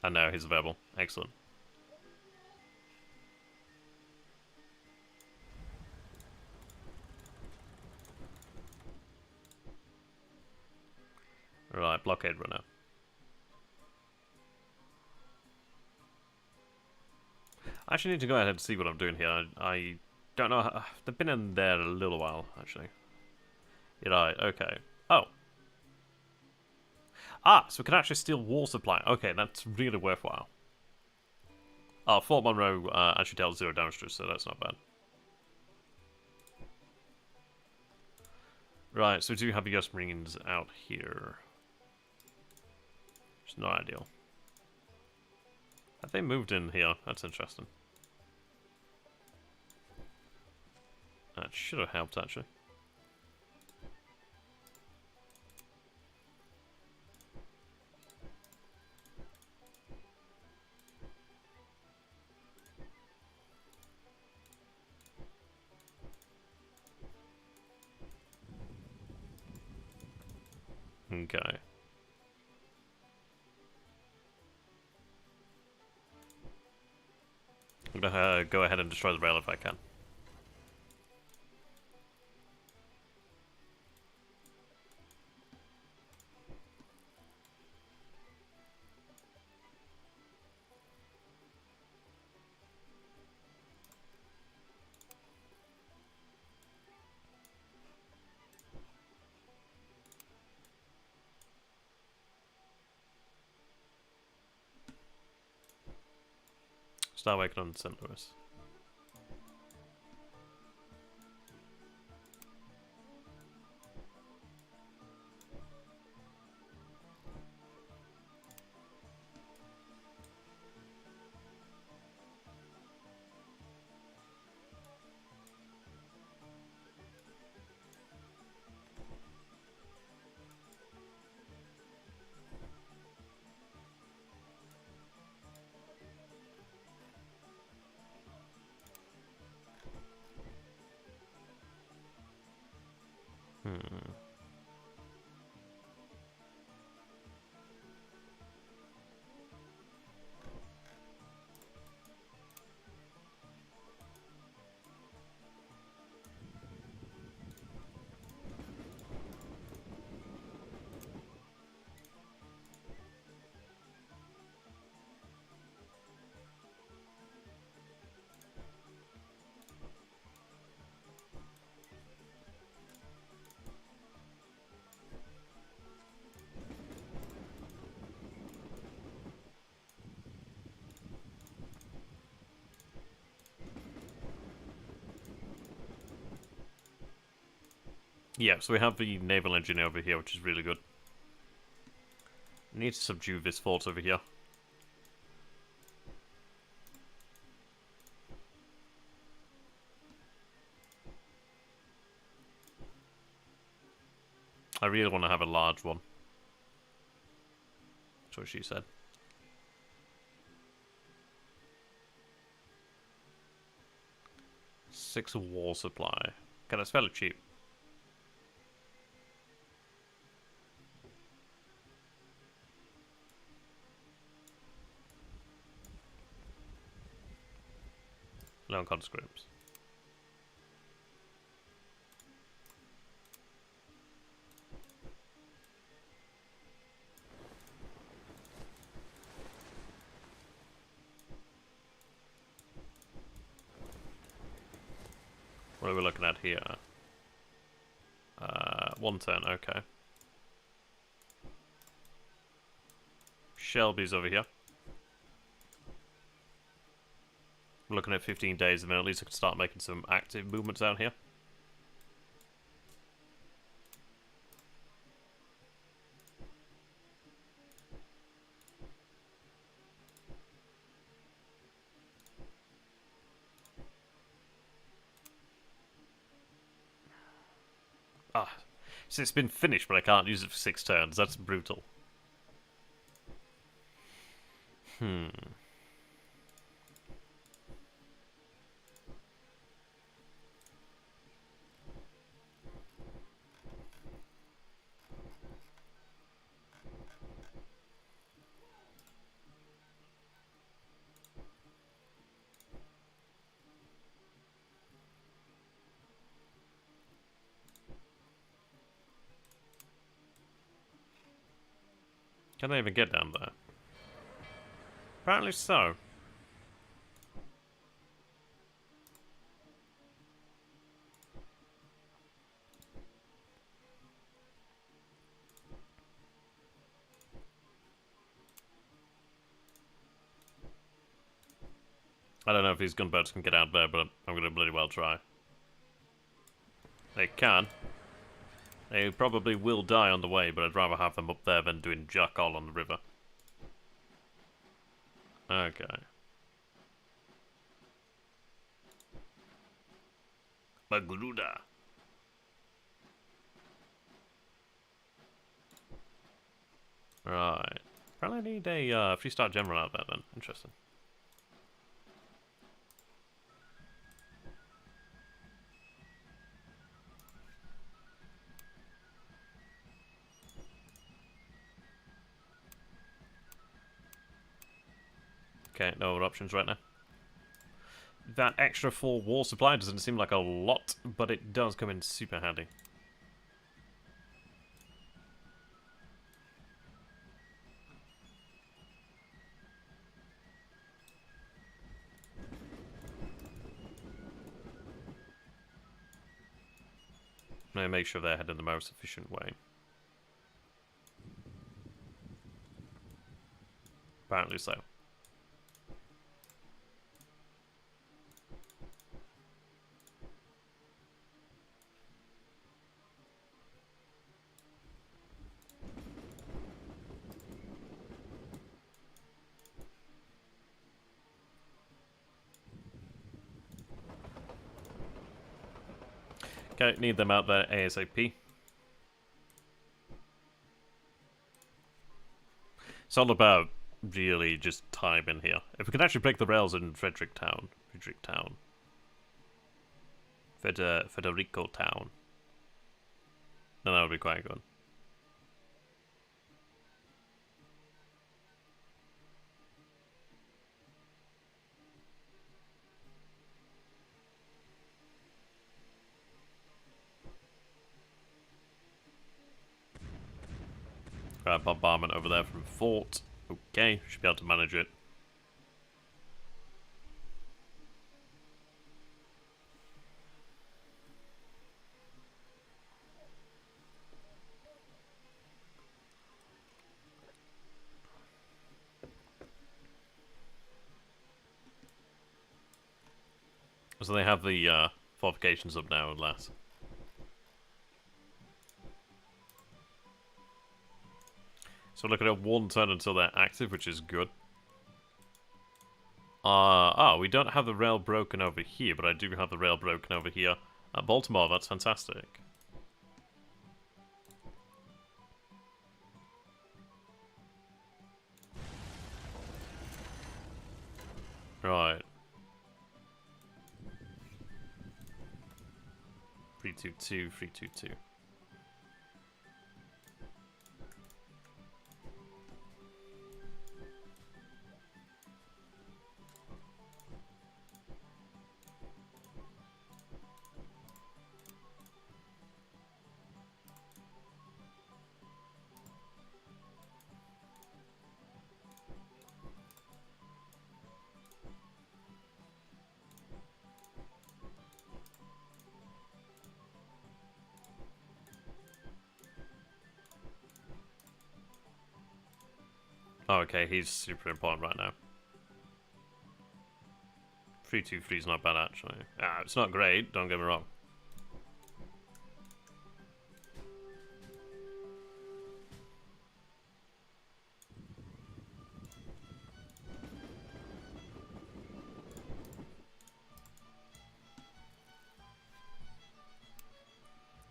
And now he's available. Excellent. Right, blockade runner. I actually need to go ahead and see what I'm doing here. I don't know. They've been in there a little while, actually. You're right, okay. Oh. Ah, so we can actually steal war supply. Okay, that's really worthwhile. Fort Monroe actually dealt 0 damage to us, so that's not bad. Right, so we do have US Marines out here. It's not ideal. Have they moved in here? That's interesting. That should have helped, actually. Okay. I'm gonna go ahead and destroy the rail if I can. Start working on St. Louis. Yeah, so we have the naval engineer over here, which is really good. We need to subdue this fort over here. I really want to have a large one. That's what she said. Six war supply. Okay, that's fairly cheap. Low on conscripts. What are we looking at here? 1 turn, okay. Shelby's over here. We're looking at 15 days, and then at least I can start making some active movements down here. Ah, so it's been finished, but I can't use it for 6 turns. That's brutal. Can they even get down there? Apparently so. I don't know if these gunboats can get out there, but I'm going to bloody well try. They can. They probably will die on the way, but I'd rather have them up there than doing jack all on the river. Okay. Magruda. Right. Apparently I need a 3-star general out there then. Interesting. Okay, no other options right now. That extra 4 war supply doesn't seem like a lot, but it does come in super handy. I'm gonna make sure they're heading the most efficient way. Apparently so. Okay, need them out there ASAP. It's all about really just time in here. If we can actually break the rails in Frederico Town, then that would be quite good. Bombardment over there from Fort. Okay, should be able to manage it. So they have the fortifications up now, at last. So we're looking at 1 turn until they're active, which is good. Oh, we don't have the rail broken over here, but I do have the rail broken over here at Baltimore. That's fantastic. Right. 322, 322. Oh, okay, he's super important right now. 323 is not bad, actually. It's not great, don't get me wrong.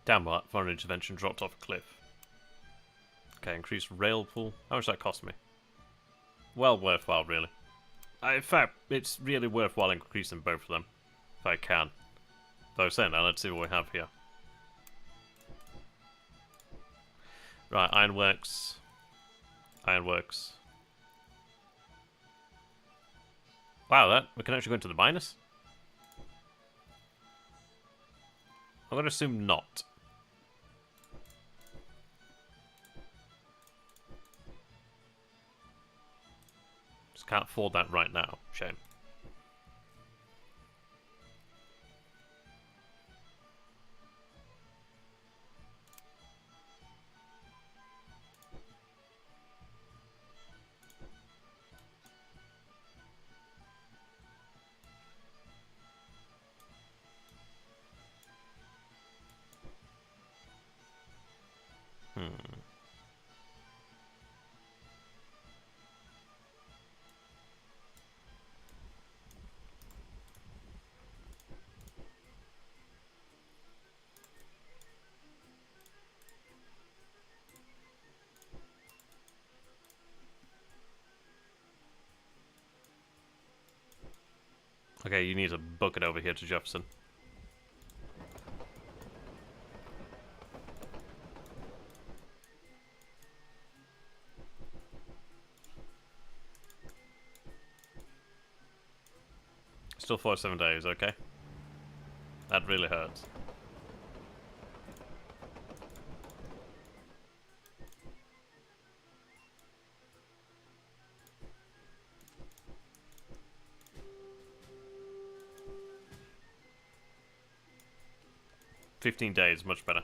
Damn, what? Foreign intervention dropped off a cliff. Okay, increased rail pool. How much that cost me? Well worthwhile, really. In fact, it's really worthwhile increasing both of them. If I can. Though saying that, let's see what we have here. Right, ironworks. Ironworks. Wow, we can actually go into the minus? I'm going to assume not. Just can't afford that right now. Shame. Okay, you need to book it over here to Jefferson. Still 47 days, okay? That really hurts. $15 days, much better.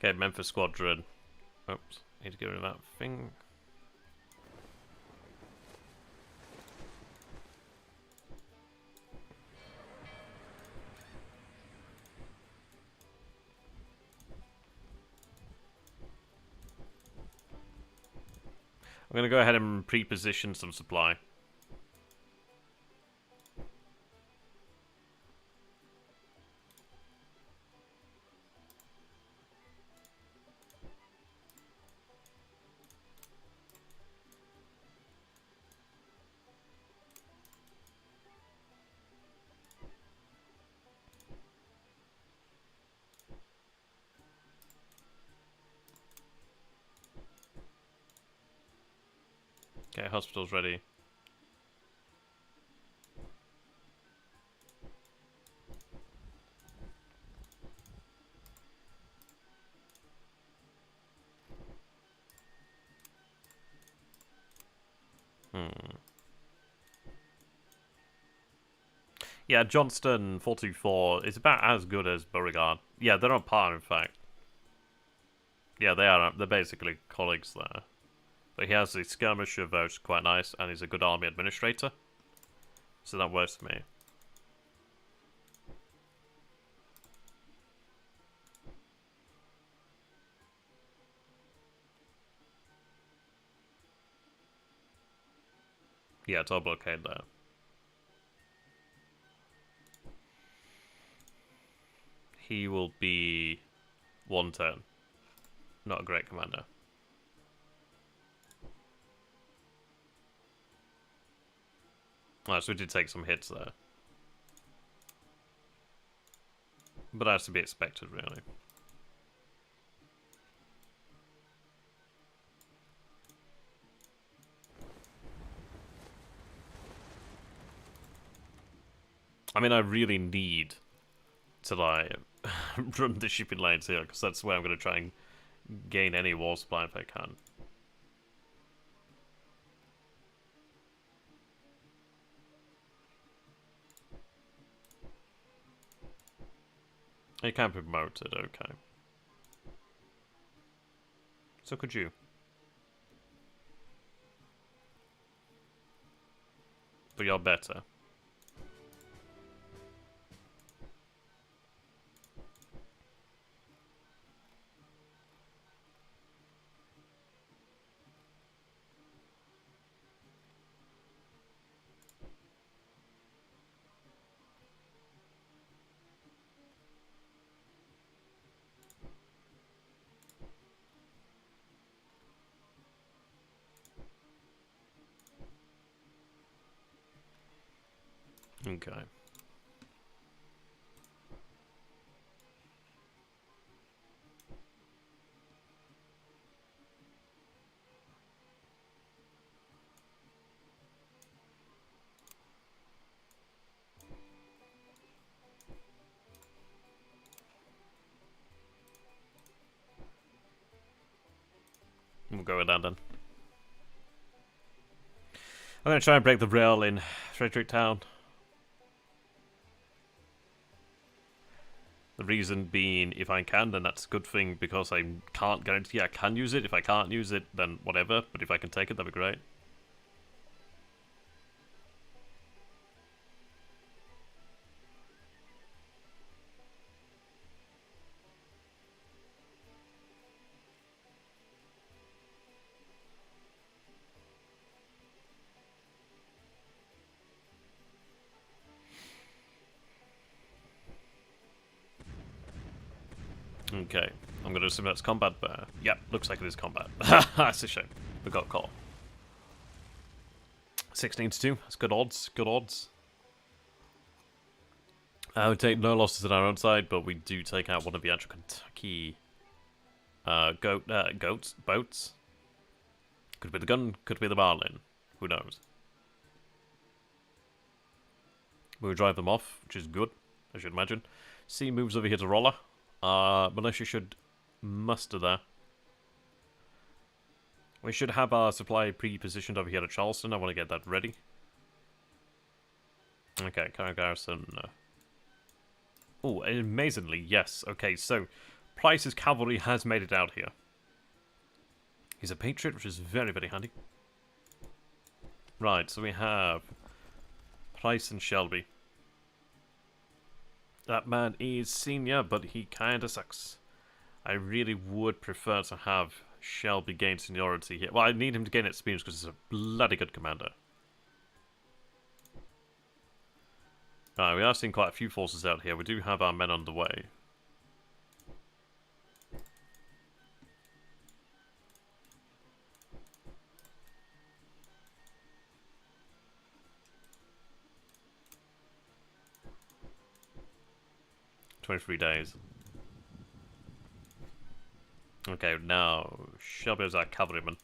Okay, Memphis Squadron. Oops, need to get rid of that thing. I'm going to go ahead and pre-position some supply. Okay, hospital's ready. Yeah, Johnston 424 is about as good as Beauregard. Yeah, they're on par, in fact. Yeah, they are. They're basically colleagues there. But he has the skirmisher vote, which is quite nice, and he's a good army administrator. So that works for me. Yeah, it's all blockade there. He will be 1 turn. Not a great commander. Alright, so we did take some hits there. But that's to be expected, really. I mean, I really need to, like, run the shipping lanes here, because that's where I'm going to try and gain any war supply if I can. You can be promoted, okay. So could you. But you're better. Okay. We'll go with that then. I'm going to try and break the rail in Fredericktown. The reason being, if I can, then that's a good thing, because I can't guarantee I can use it. If I can't use it, then whatever. But if I can take it, that'd be great. Okay, I'm going to assume that's combat, but yep, looks like it is combat. That's a shame. We got caught. 16-2, that's good odds, good odds. I would take no losses on our own side, but we do take out one of the actual Kentucky boats. Could be the gun, could be the Marlin. Who knows? We will drive them off, which is good, I should imagine. C moves over here to Roller. Militia should muster there. We should have our supply pre-positioned over here at Charleston. I want to get that ready. Okay, Garrison. Oh, amazingly, yes. Okay, so Price's cavalry has made it out here. He's a patriot, which is very, very handy. Right, so we have Price and Shelby. That man is senior, but he kinda sucks. I really would prefer to have Shelby gain seniority here. Well, I need him to gain experience because he's a bloody good commander. Right, we are seeing quite a few forces out here. We do have our men on the way. "23 days. Okay, now Shelby is our cavalryman.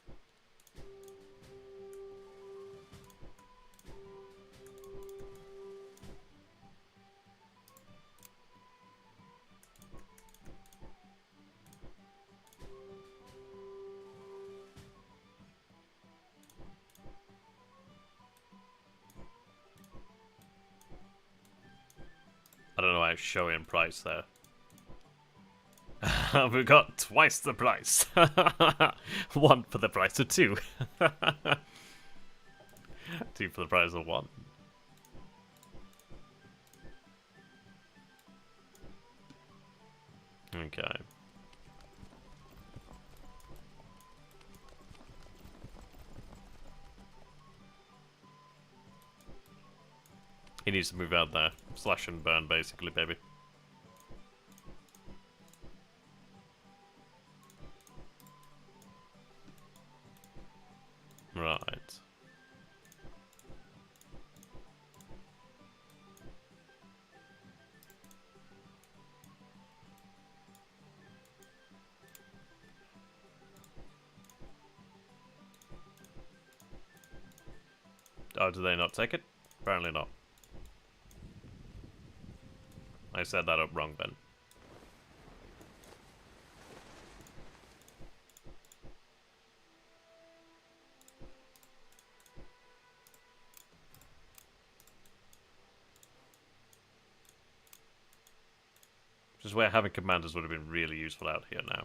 nice show-in price there. We got twice the price. One for the price of two. Two for the price of one. Okay. He needs to move out there. Slash and burn, basically, baby. Right. Oh, do they not take it? Apparently not. I set that up wrong then. Which is where having commanders would have been really useful out here now.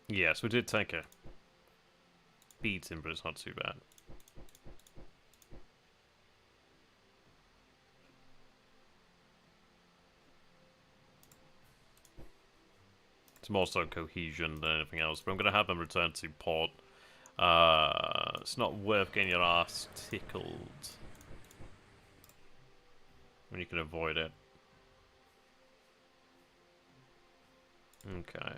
Yes, we did take a beating, but it's not too bad. It's more so cohesion than anything else, but I'm going to have them return to port. It's not worth getting your ass tickled when you can avoid it. Okay.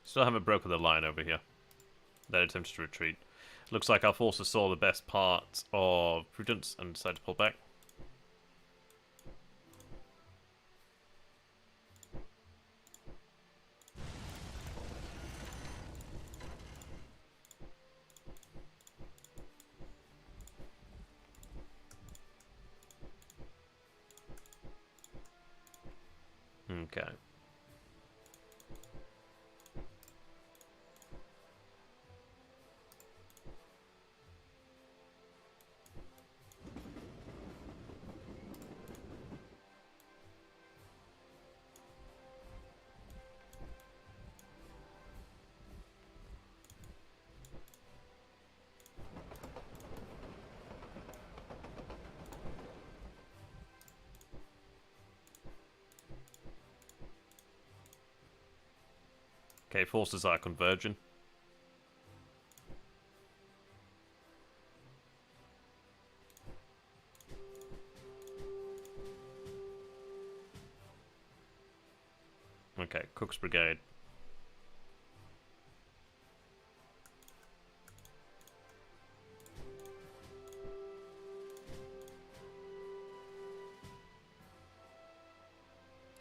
Still haven't broken the line over here. They attempted to retreat. Looks like our forces saw the best part of prudence and decided to pull back. Okay. Okay, forces are converging. Okay, Cook's Brigade.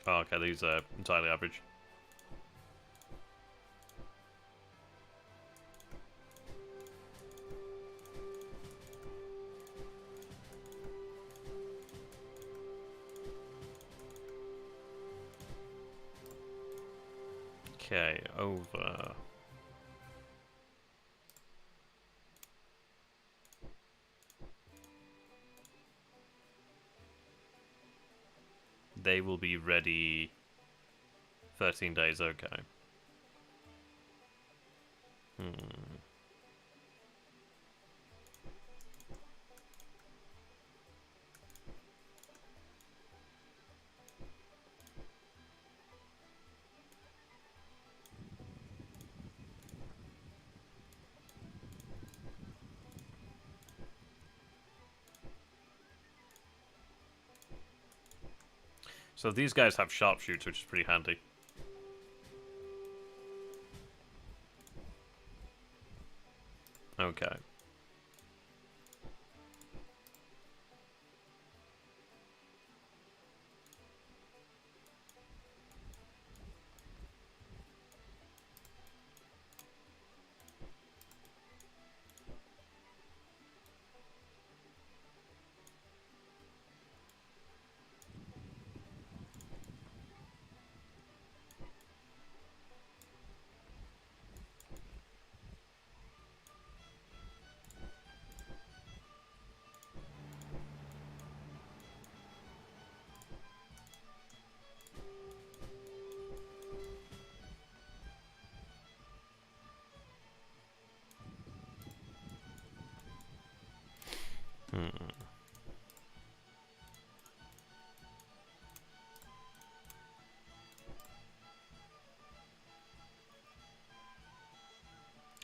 Oh, okay, these are entirely average. Okay, over. They will be ready 13 days, okay. So these guys have sharpshoots, which is pretty handy. Okay.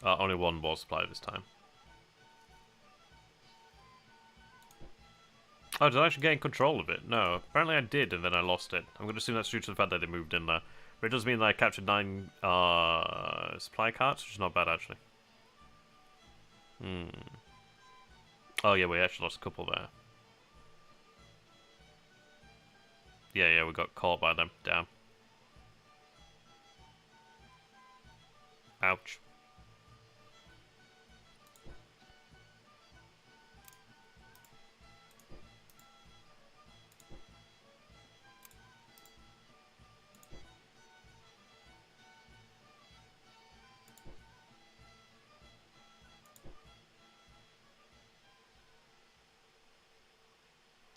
Only one war supply this time. Oh, did I actually gain control of it? No, apparently I did, and then I lost it. I'm going to assume that's due to the fact that they moved in there. But it does mean that I captured 9 supply carts, which is not bad, actually. Oh, yeah, we actually lost a couple there. Yeah, we got caught by them. Damn. Ouch.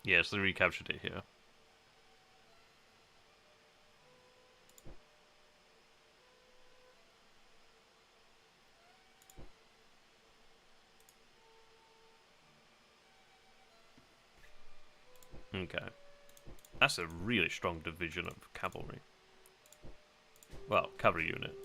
Yes, they recaptured it here. Okay. That's a really strong division of cavalry. Well, cavalry unit.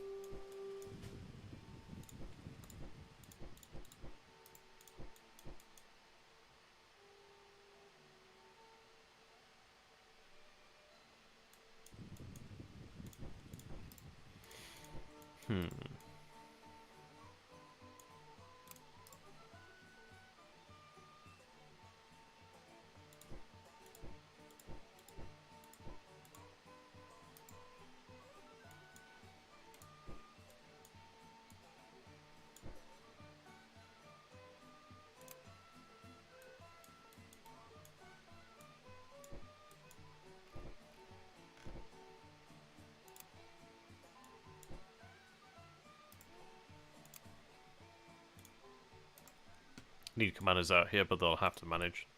Need commanders out here, but they'll have to manage.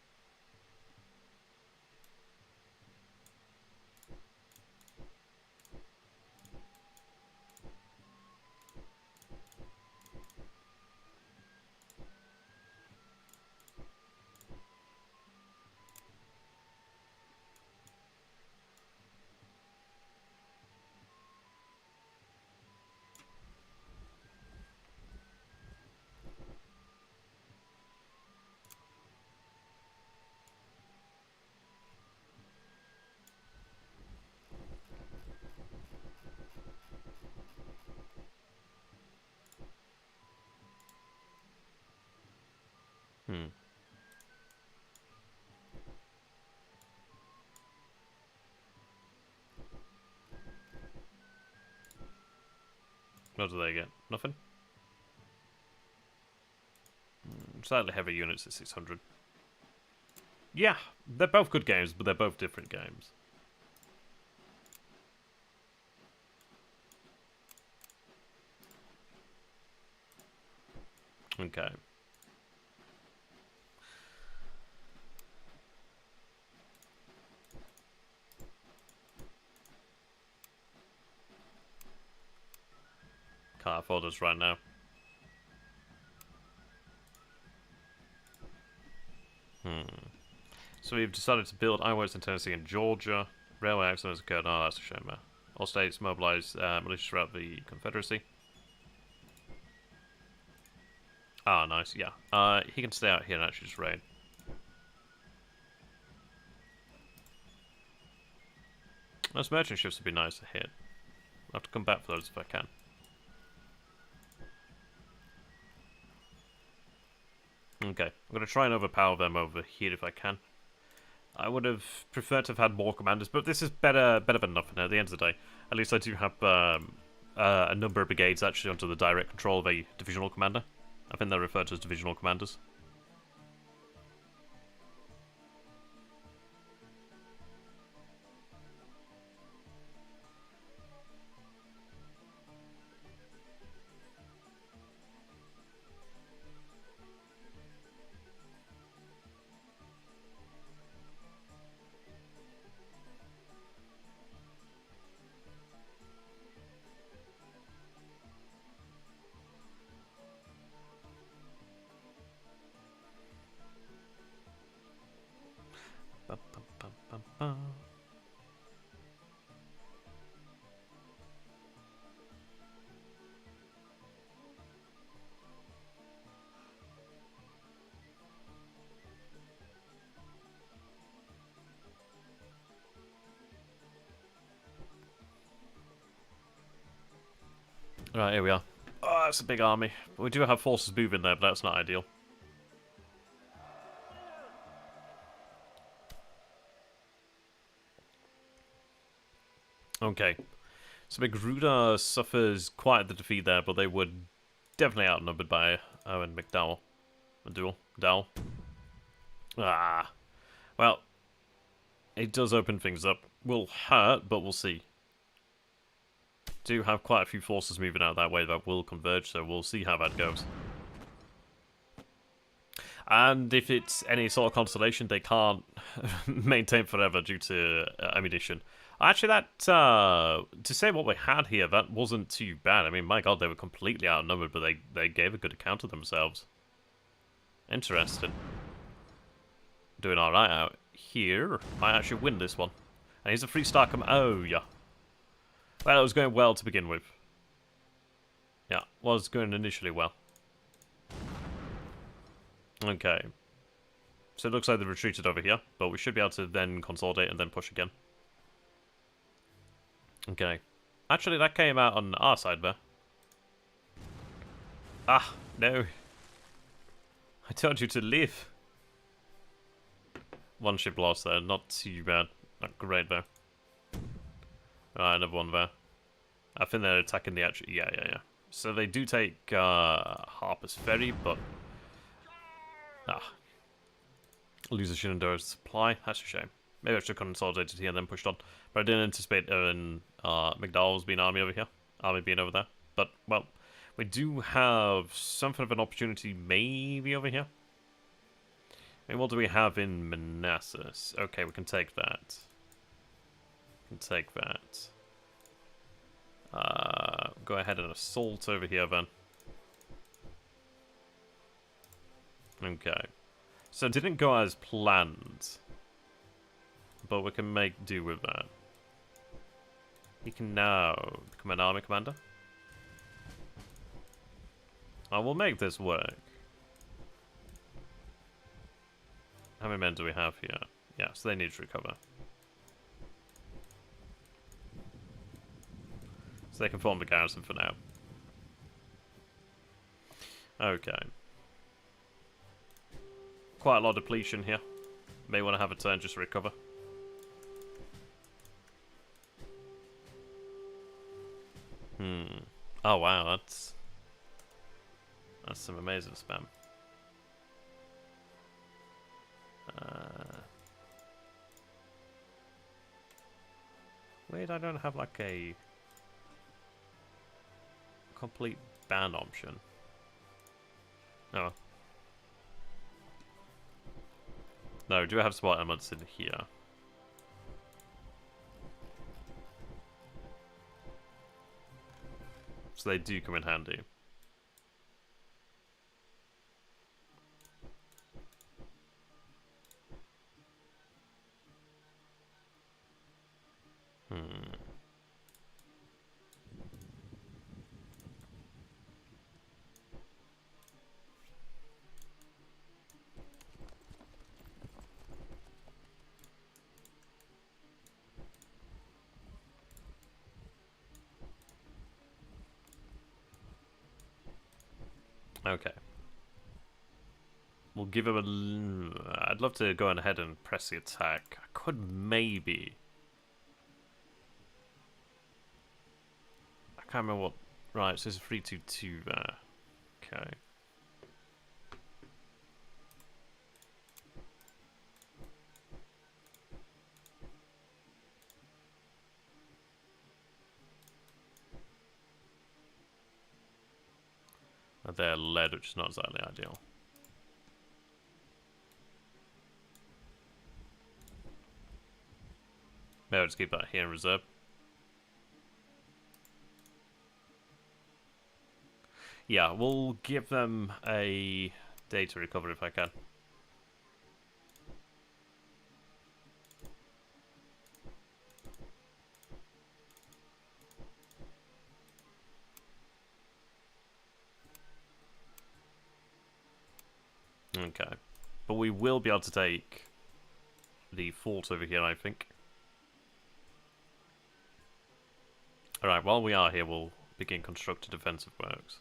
What do they get? Nothing? Slightly heavy units at 600. Yeah, they're both good games, but they're both different games. Okay. Can't afford us right now. So we've decided to build ironworks in Tennessee and Georgia. Railway accident has occurred. Oh, that's a shame. All states mobilize militias throughout the Confederacy. Ah, nice. Yeah. He can stay out here and actually just raid. Those merchant ships would be nice to hit. I'll have to come back for those if I can. Okay, I'm going to try and overpower them over here if I can. I would have preferred to have had more commanders, but this is better than nothing at the end of the day. At least I do have a number of brigades actually under the direct control of a divisional commander. I think they're referred to as divisional commanders. Right, here we are. Oh, that's a big army. We do have forces moving there, but that's not ideal. Okay. So Magruder suffers quite the defeat there, but they were definitely outnumbered by Owen McDowell. Dowell. Ah. Well, it does open things up. Will hurt, but we'll see. Do have quite a few forces moving out that way that will converge, so we'll see how that goes. And if it's any sort of consolation, they can't maintain forever due to ammunition. Actually, that to say what we had here, that wasn't too bad. I mean, my god, they were completely outnumbered, but they gave a good account of themselves. Interesting. Doing alright out here. Might actually win this one. And here's a 3-star come. Oh, yeah. Well, it was going well to begin with. Yeah, was going initially well. Okay. So it looks like they retreated over here, but we should be able to then consolidate and then push again. Okay. Actually, that came out on our side there. Ah, no. I told you to leave. One ship lost there, not too bad. Not great though. Alright, another one there. I think they're attacking the actual... Yeah. So they do take Harper's Ferry, but... Lose a Shenandoah's supply. That's a shame. Maybe I should have consolidated here and then pushed on. But I didn't anticipate McDowell's being army being over there. But, well, we do have something of an opportunity maybe over here. I mean, what do we have in Manassas? Okay, we can take that. Go ahead and assault over here then. Okay. So it didn't go as planned. But we can make do with that. He can now become an army commander. I will make this work. How many men do we have here? Yeah, so they need to recover. So they can form the garrison for now. Okay. Quite a lot of depletion here. May want to have a turn just to recover. Oh wow, that's some amazing spam. Wait, I don't have like a complete ban option. Oh. No, do I have spot elements in here? So they do come in handy. Okay. We'll give him a... I'd love to go on ahead and press the attack. I could maybe... I can't remember what... Right, so it's a 3-2-2 there. Okay. They're led, which is not exactly ideal. Maybe I'll just keep that here in reserve. Yeah, we'll give them a day to recover if I can. Okay. But we will be able to take the fort over here, I think. Alright, while we are here, we'll Begin constructed defensive works.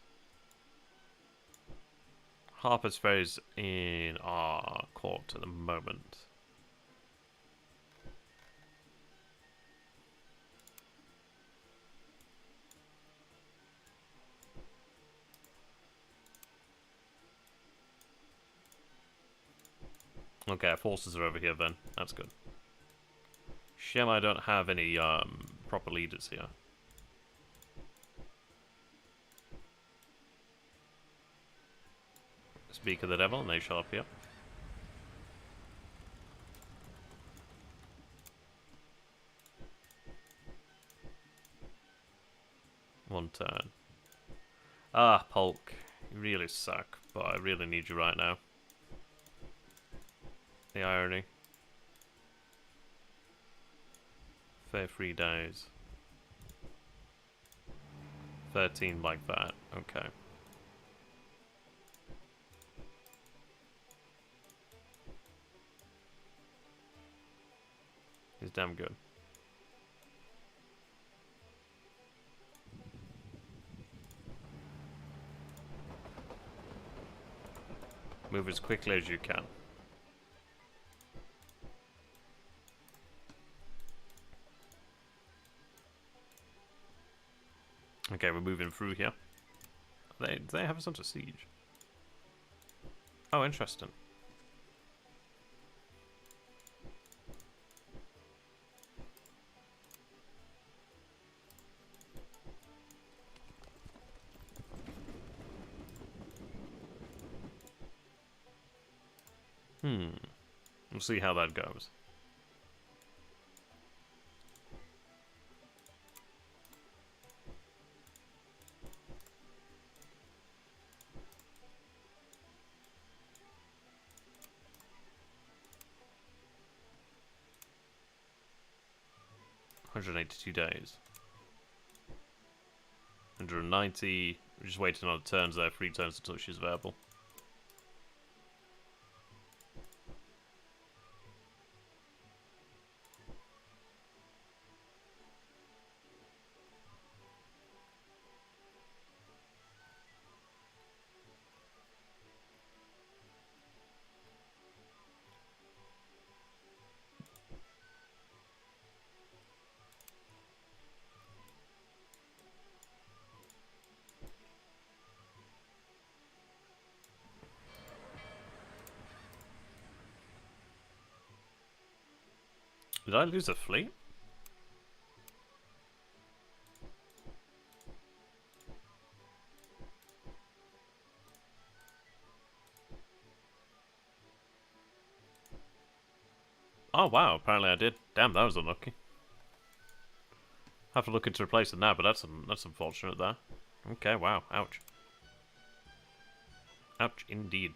Harper's Ferry's in our court at the moment. Okay, our forces are over here then. That's good. Shame I don't have any proper leaders here. Speak of the devil, and they show up here. One turn. Ah, Polk. You really suck, but I really need you right now. The irony. Fair 3 days. 13 like that. Okay. He's damn good. Move as quickly as you can. Okay, we're moving through here. They have us under siege. Oh, interesting. We'll see how that goes. $182 days. 190. We're just waiting on turns there. 3 turns until she's available. Did I lose a fleet? Oh wow, apparently I did. Damn, that was unlucky. Have to look into replacing that, but that's unfortunate there. Okay, wow, ouch. Ouch indeed.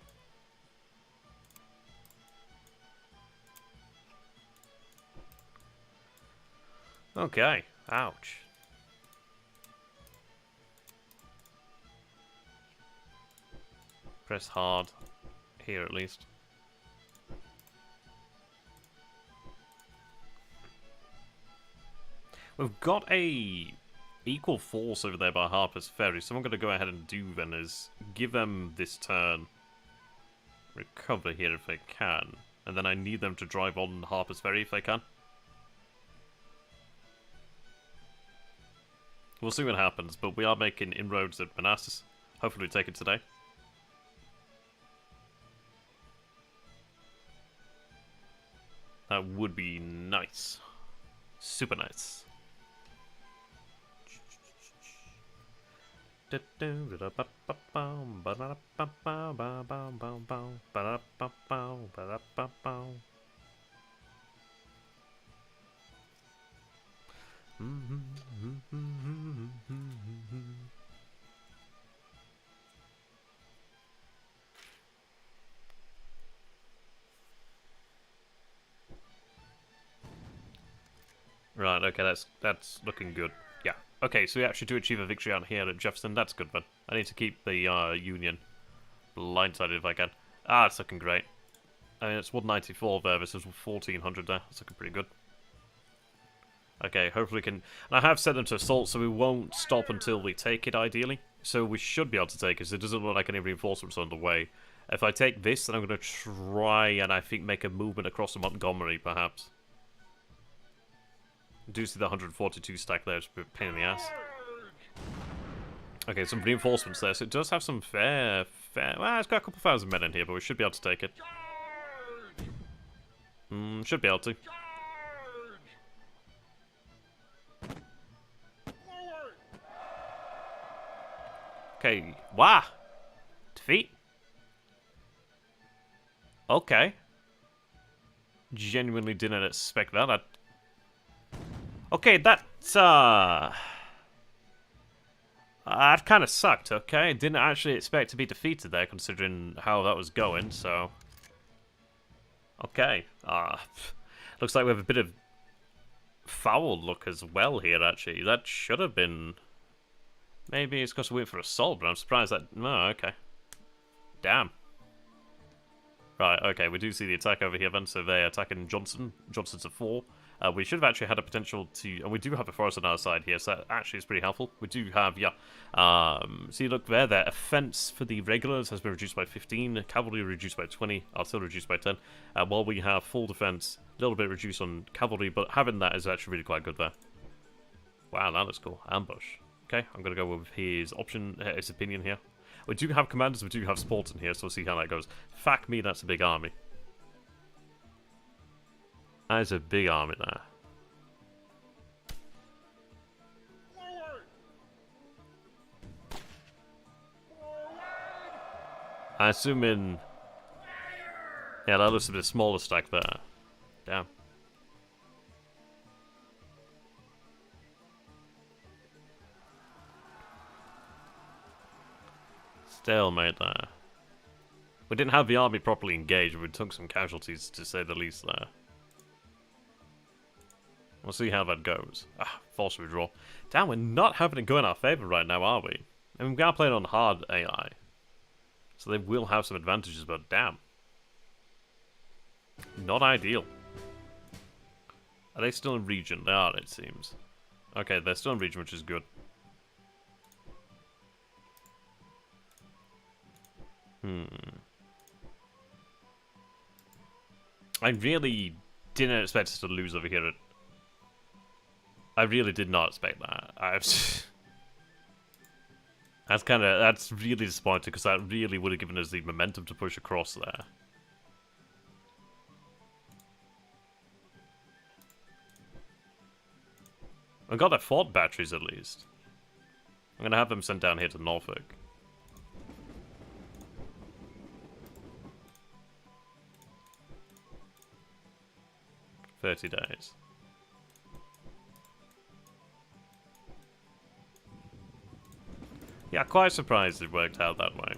Okay, ouch. Press hard. Here at least. We've got a equal force over there by Harper's Ferry, so what I'm going to go ahead and do then is give them this turn. Recover here if they can. And then I need them to drive on Harper's Ferry if they can. We'll see what happens, but we are making inroads at Manassas. Hopefully we take it today. That would be nice. Super nice. Right, okay, that's looking good. Yeah. Okay, so we actually do achieve a victory out here at Jefferson. That's good, man. I need to keep the Union blindsided if I can. Ah, it's looking great. I mean, it's 194 there versus 1400 there. That's looking pretty good. Okay, hopefully we can... And I have set them to assault, so we won't stop until we take it, ideally. So we should be able to take it, so it doesn't look like any reinforcements are on the way. If I take this, then I'm going to try and, I think, make a movement across to Montgomery, perhaps. I do see the 142 stack there, it's a pain in the ass. Okay, some reinforcements there, so it does have some fair... Well, it's got a couple thousand men in here, but we should be able to take it. Should be able to. Okay, wow. Defeat. Okay. Genuinely didn't expect that. Okay, that's, that kind of sucked, okay? Didn't actually expect to be defeated there, considering how that was going, so... Okay. Looks like we have a bit of foul luck as well here, actually. That should have been... Maybe it's because we went for assault, but I'm surprised that... No, okay. Damn. Right, okay, we do see the attack over here then, so they're attacking Johnson. Johnson's a 4. We should have actually had a potential to... And we do have a forest on our side here, so that actually is pretty helpful. We do have, yeah... see, look there, their offense for the regulars has been reduced by 15, cavalry reduced by 20, artillery reduced by 10, while we have full defense, a little bit reduced on cavalry, but having that is actually really quite good there. Wow, that looks cool. Ambush. Okay, I'm going to go with his option, his opinion here. We do have commanders, we do have sports in here, so we'll see how that goes. Fuck me, that's a big army. That is a big army there. I assume in... Yeah, that looks a bit smaller stack there. Damn. Stalemate there. We didn't have the army properly engaged, we took some casualties, to say the least, there. We'll see how that goes. Force withdrawal. Damn, we're not having it go in our favour right now, are we? I mean, we are playing on hard AI. So they will have some advantages, but damn. Not ideal. Are they still in region? They are, it seems. Okay, they're still in region, which is good. I really didn't expect us to lose over here. I really did not expect that. That's really disappointing, because that really would have given us the momentum to push across there. I got their fort batteries at least. I'm gonna have them sent down here to Norfolk. 30 days. Yeah, quite surprised it worked out that way.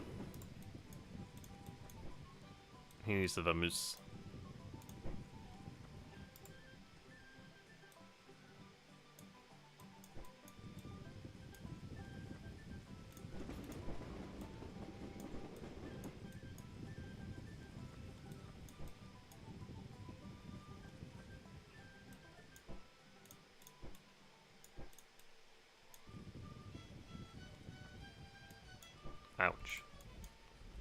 Here's the vamoose. Ouch.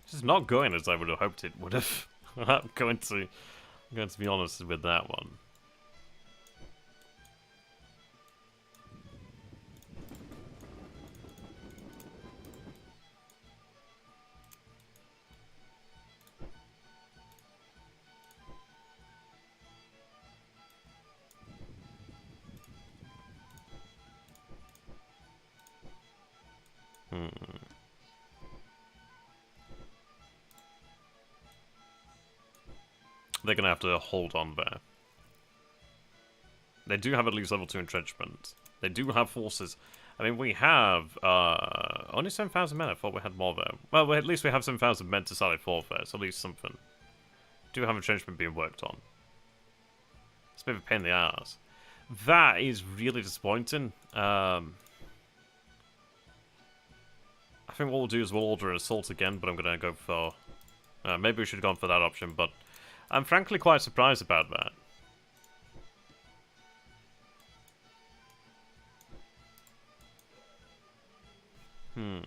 This is not going as I would have hoped it would have. I'm going to be honest with that one. They're going to have to hold on there. They do have at least level 2 entrenchment. They do have forces. I mean, we have only 7,000 men. I thought we had more there. Well, at least we have 7,000 men to solid warfare, so at least something. Do have entrenchment being worked on. It's a bit of a pain in the ass. That is really disappointing. I think what we'll do is we'll order an assault again, but I'm going to go for... maybe we should have gone for that option, but I'm frankly quite surprised about that. Hmm.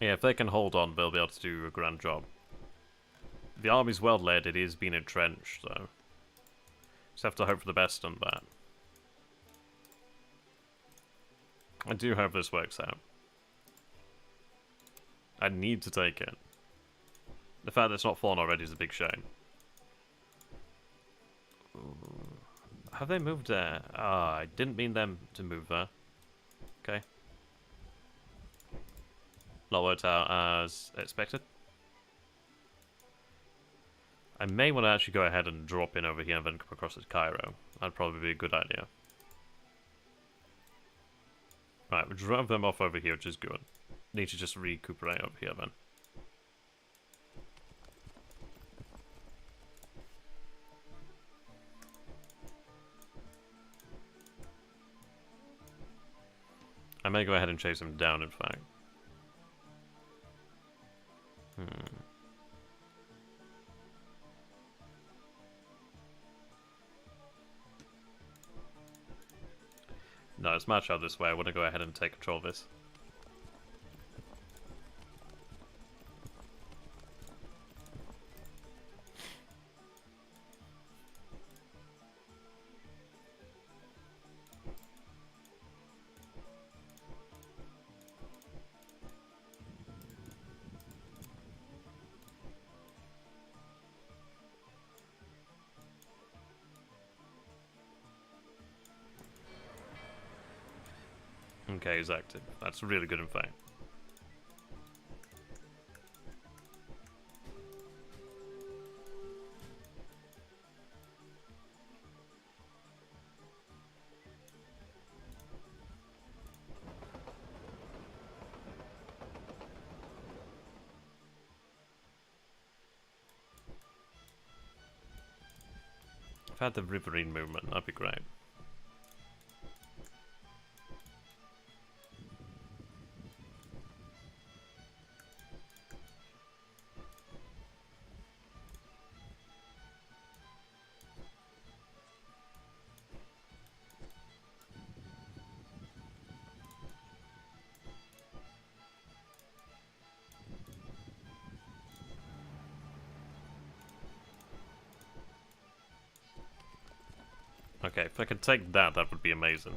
Yeah, if they can hold on, they'll be able to do a grand job. The army's well led, it is being entrenched, though. Just have to hope for the best on that. I do hope this works out. I need to take it. The fact that it's not fallen already is a big shame. Ooh. Have they moved there? Ah, I didn't mean them to move there. Okay. Not worked out as expected. I may want to actually go ahead and drop in over here and then come across as Cairo. That'd probably be a good idea. Right, we'll drop them off over here, which is good. Need to just recuperate over here then. I may go ahead and chase them down, in fact. No, it's match out this way. I want to go ahead and take control of this. Okay, he's active. That's really good, in fact. If I had the riverine movement, that'd be great. Okay, if I could take that, that would be amazing.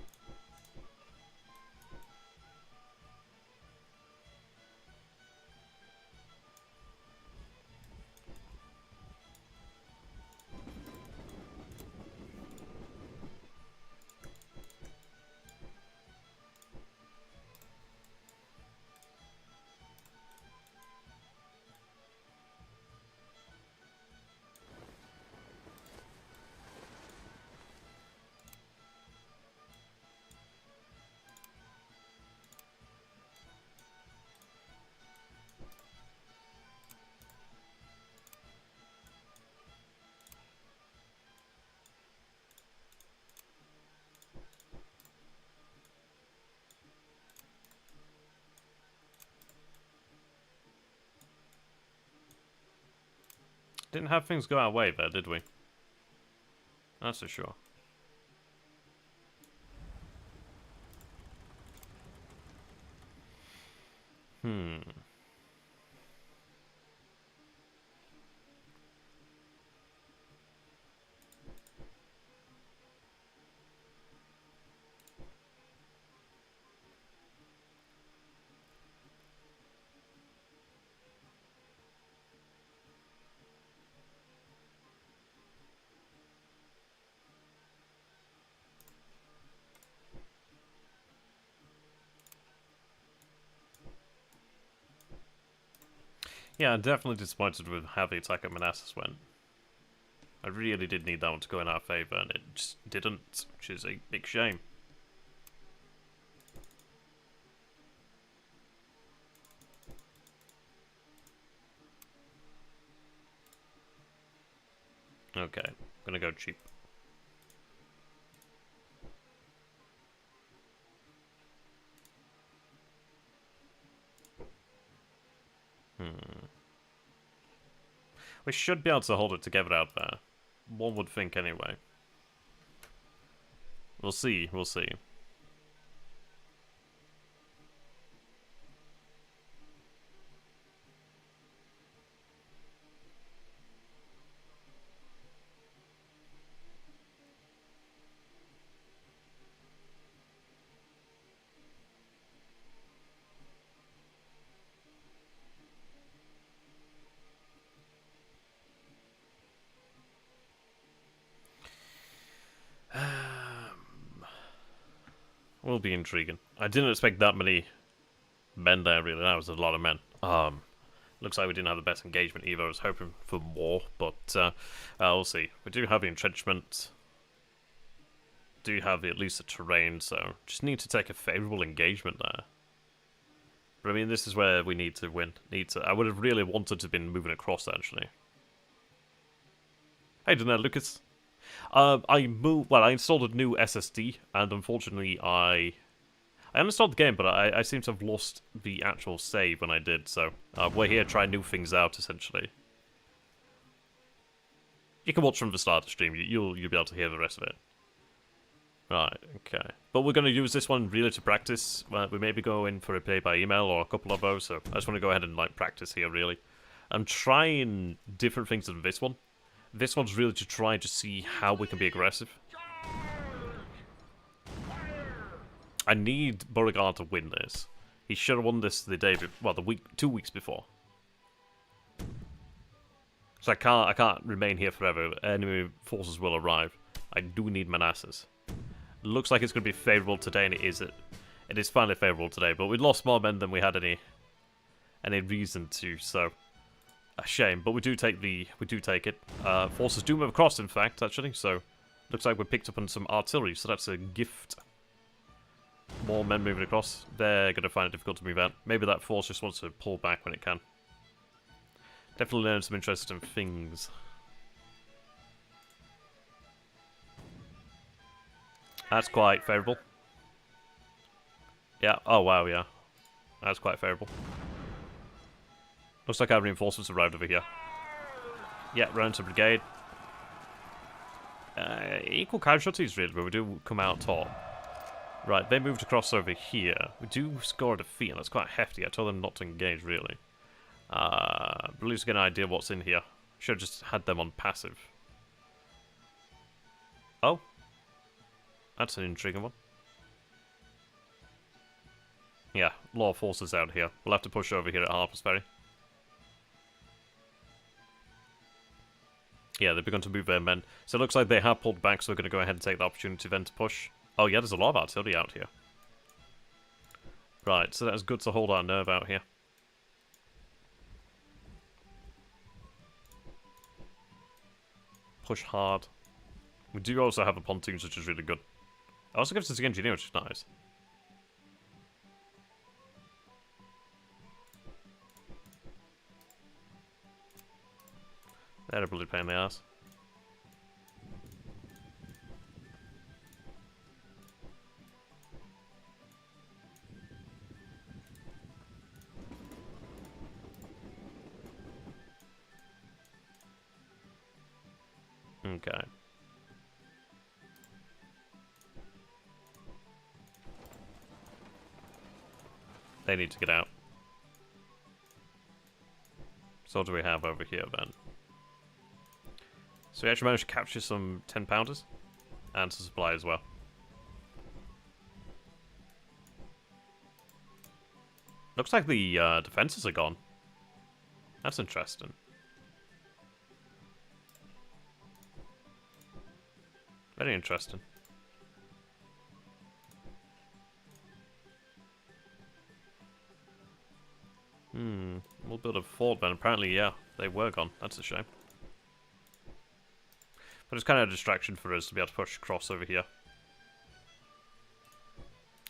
Didn't have things go our way there, did we? That's for sure. Yeah, I'm definitely disappointed with how the attack at Manassas went. I really did need that one to go in our favour, and it just didn't, which is a big shame. Okay, gonna go cheap. We should be able to hold it together out there. One would think anyway. We'll see, we'll see. Will be intriguing. I didn't expect that many men there, really. That was a lot of men. Looks like we didn't have the best engagement either. I was hoping for more, but we'll see. We do have the entrenchment. Do have at least the terrain, so just need to take a favourable engagement there. But I mean, this is where we need to win. I would have really wanted to have been moving across, actually. Hey, didn't Lucas? I installed a new SSD, and unfortunately I uninstalled the game, but I seem to have lost the actual save when I did, so we're here trying new things out, essentially. You can watch from the start of the stream, you'll be able to hear the rest of it. Right, okay. But we're going to use this one really to practice. We maybe go in for a play by email or a couple of those, so I just want to go ahead and practice here, really. I'm trying different things than this one. This one's really to try to see how we can be aggressive. I need Beauregard to win this. He should have won this the 2 weeks before. So I can't remain here forever. Enemy forces will arrive. I do need Manassas. Looks like it's going to be favourable today, and it is. It is finally favourable today, but we lost more men than we had any reason to. So a shame, but we do take it. Forces do move across, in fact, actually. So looks like we picked up on some artillery, so that's a gift. More men moving across. They're going to find it difficult to move out. Maybe that force just wants to pull back when it can. Definitely learned some interesting things. That's quite favourable. Yeah, oh wow, yeah. That's quite favourable. Looks like our reinforcements arrived over here. Yeah, round to brigade. Equal casualties, really, but we do come out top. Right, they moved across over here. We do score a defeat, and that's quite hefty. I told them not to engage, really. But at least get an idea what's in here. Should have just had them on passive. Oh. That's an intriguing one. Yeah, a lot of forces out here. We'll have to push over here at Harper's Ferry. Yeah, they've begun to move their men. So it looks like they have pulled back, so we're going to go ahead and take the opportunity then to push. Oh yeah, there's a lot of artillery out here. Right, so that's good to hold our nerve out here. Push hard. We do also have a pontoons, which is really good. It also gives us an engineer, which is nice. They're a bloody pain in the ass. Okay. They need to get out. So what do we have over here then? So we actually managed to capture some 10-pounders and some supply as well. Looks like the defenses are gone. That's interesting. Very interesting. We'll build a fort, but apparently, yeah, they were gone. That's a shame. But it's kind of a distraction for us to be able to push across over here.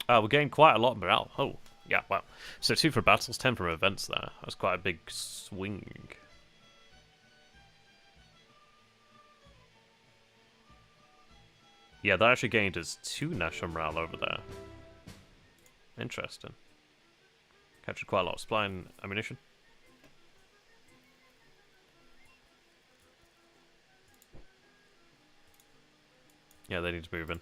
We're getting quite a lot of morale. Oh, yeah, wow. So 2 for battles, 10 from events there. That's quite a big swing. Yeah, that actually gained us 2 national morale over there. Interesting. Captured quite a lot of supply and ammunition. Yeah, they need to move in.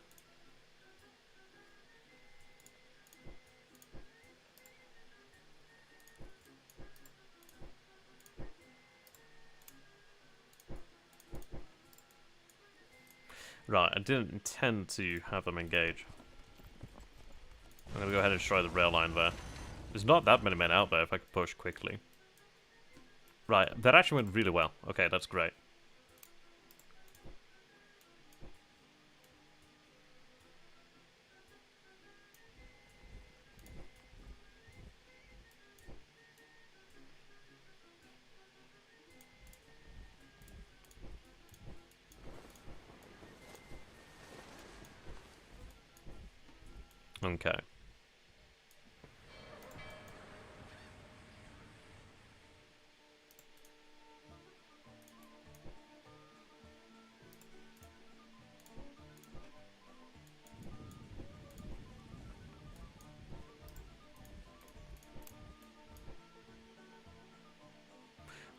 Right, I didn't intend to have them engage. I'm gonna go ahead and destroy the rail line there. There's not that many men out there if I could push quickly. Right, that actually went really well. Okay, that's great. Okay.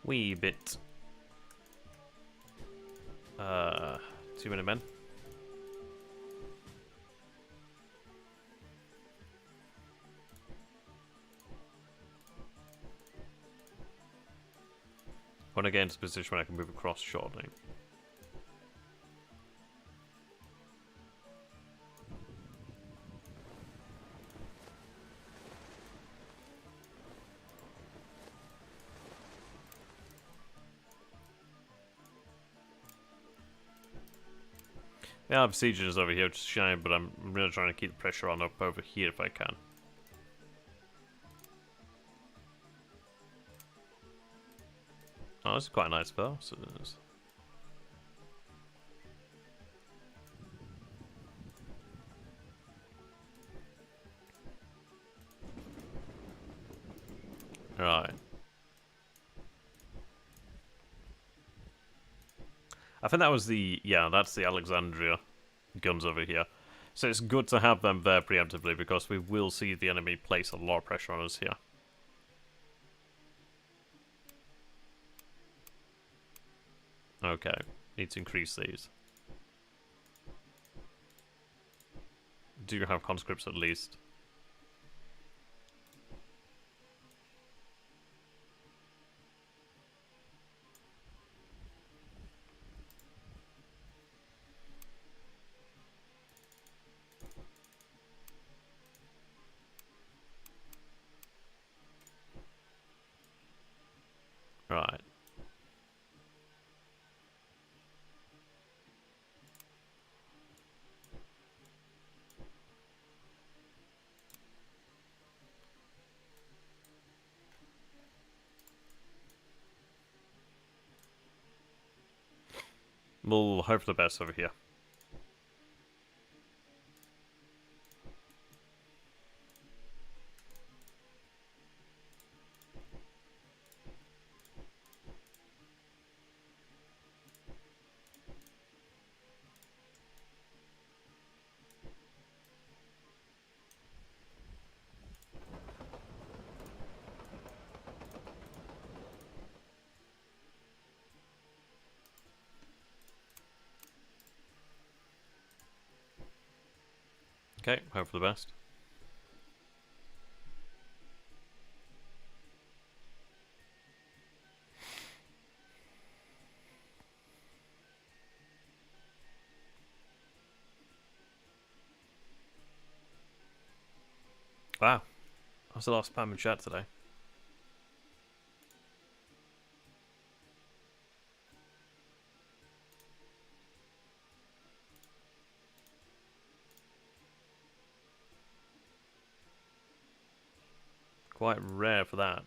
Wee bit. Too many men. Want to get into a position where I can move across shortly. Yeah, I have siegers over here, which is a shame, but I'm really trying to keep the pressure on up over here if I can. Oh, this is quite nice though. So there's... Right. I think that was the... Yeah, that's the Alexandria guns over here. So it's good to have them there preemptively because we will see the enemy place a lot of pressure on us here. Okay, need to increase these. Do you have conscripts at least? Right. We'll hope for the best over here. Okay, hope for the best. Wow. I was a lot of spam in chat today. Quite rare for that.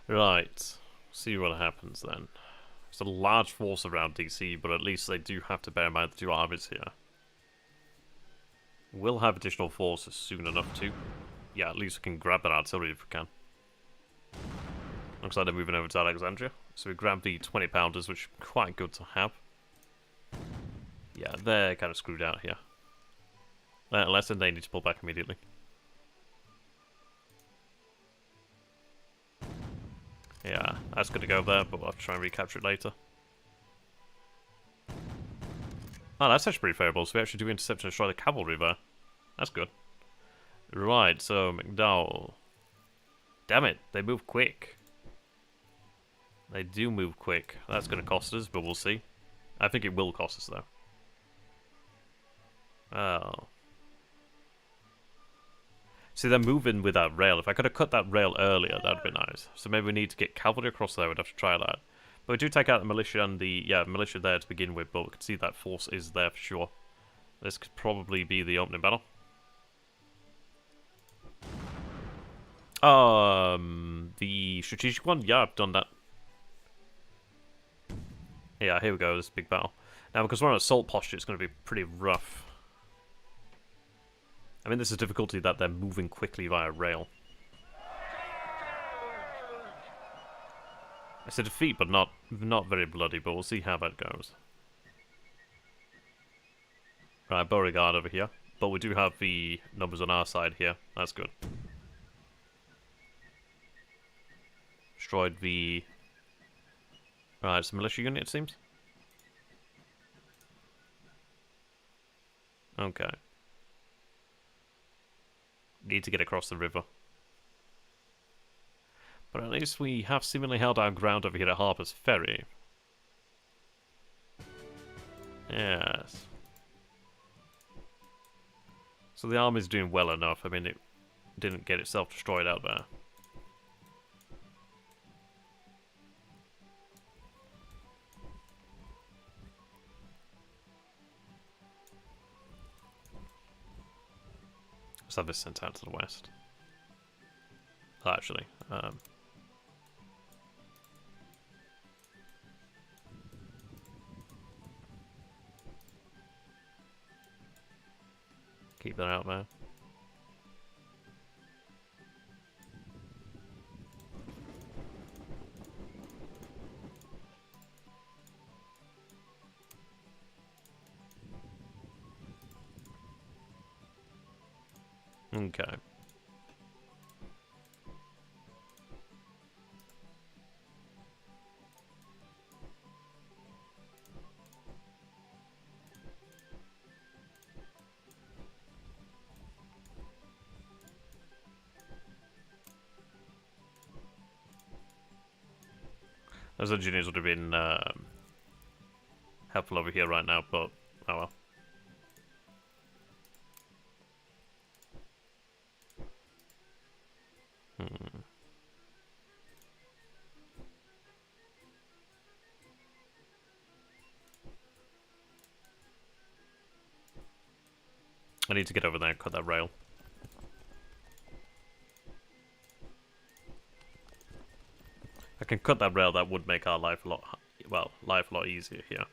Right. See what happens then. There's a large force around DC, but at least they do have to bear in mind the 2 armies here. We'll have additional forces soon enough too. Yeah, at least we can grab that artillery if we can. Looks like they're moving over to Alexandria. So we grab the 20-pounders, which are quite good to have. Yeah, they're kind of screwed out here. Unless they need to pull back immediately. Yeah, that's going to go there, but we'll have to try and recapture it later. Oh, that's actually pretty favourable, so we actually do intercept and destroy the cavalry there. That's good. Right, so McDowell. Damn it, they move quick. They do move quick. That's going to cost us, but we'll see. I think it will cost us, though. Oh. See, they're moving with that rail. If I could have cut that rail earlier, that would be nice. So maybe we need to get cavalry across there. We'd have to try that. But we do take out the militia and the... Yeah, militia there to begin with, but we can see that force is there for sure. This could probably be the opening battle. The strategic one? Yeah, I've done that. Yeah, here we go, this big battle. Now, because we're on assault posture, it's going to be pretty rough. I mean, this is difficulty that they're moving quickly via rail. It's a defeat, but not very bloody, but we'll see how that goes. Right, Beauregard over here. But we do have the numbers on our side here. That's good. Destroyed the... Right, it's a militia unit, it seems. Okay. Need to get across the river. But at least we have seemingly held our ground over here at Harper's Ferry. Yes. So the army's doing well enough. I mean, it didn't get itself destroyed out there. Let's have this sent out to the west. Oh, actually, keep that out there. Okay. Those engineers would have been helpful over here right now, but oh well. I need to get over there and cut that rail. If I can cut that rail, that would make our life a lot, well, life a lot easier here.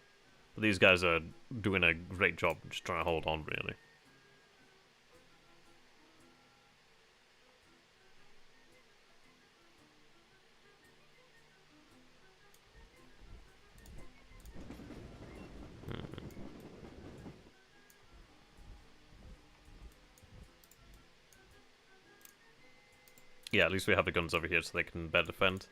But these guys are doing a great job just trying to hold on, really. Yeah, at least we have the guns over here so they can better defend.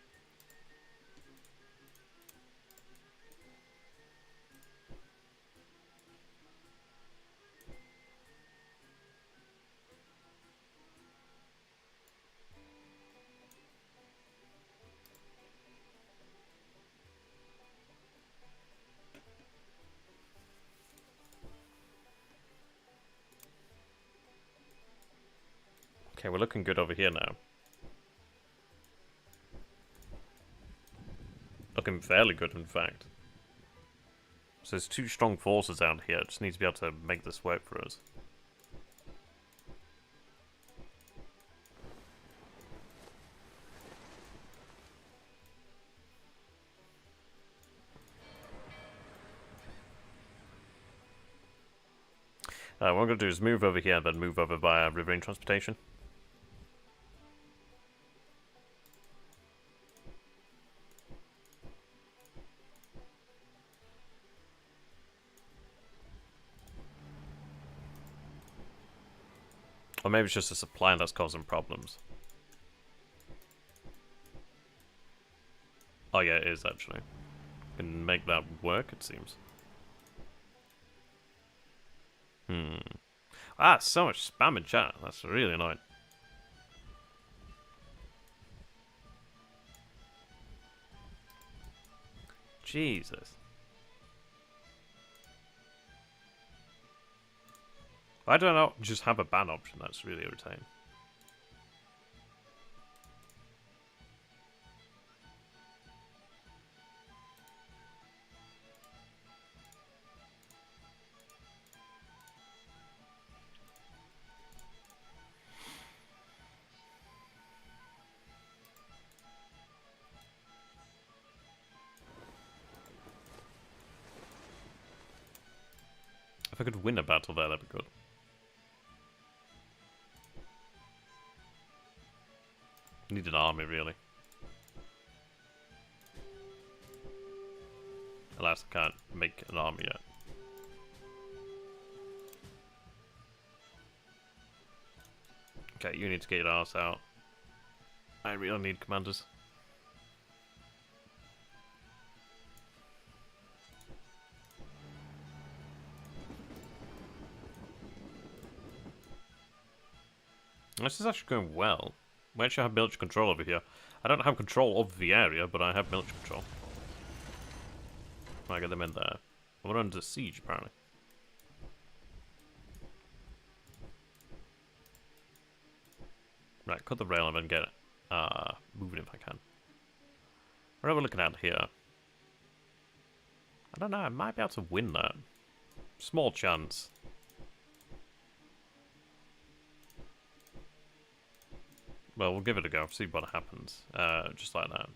Okay, we're looking good over here now. Looking fairly good, in fact. So there's two strong forces out here. Just need to be able to make this work for us. What I'm going to do is move over here and then move over via riverine transportation. Or maybe it's just a supply that's causing problems. Oh yeah, it is actually. Can make that work, it seems. So much spam in chat. That's really annoying. Jesus. Why don't I just have a ban option? That's really irritating. If I could win a battle there, that'd be good. Need an army, really. Alas, I can't make an army yet. Okay, you need to get your ass out. I really need commanders. This is actually going well. We actually have military control over here. I don't have control of the area, but I have military control. I get them in there. We're under siege, apparently. Right, cut the rail and then get moving if I can. What are we looking at here? I don't know, I might be able to win that. Small chance. Well, we'll give it a go, see what happens. Just like that.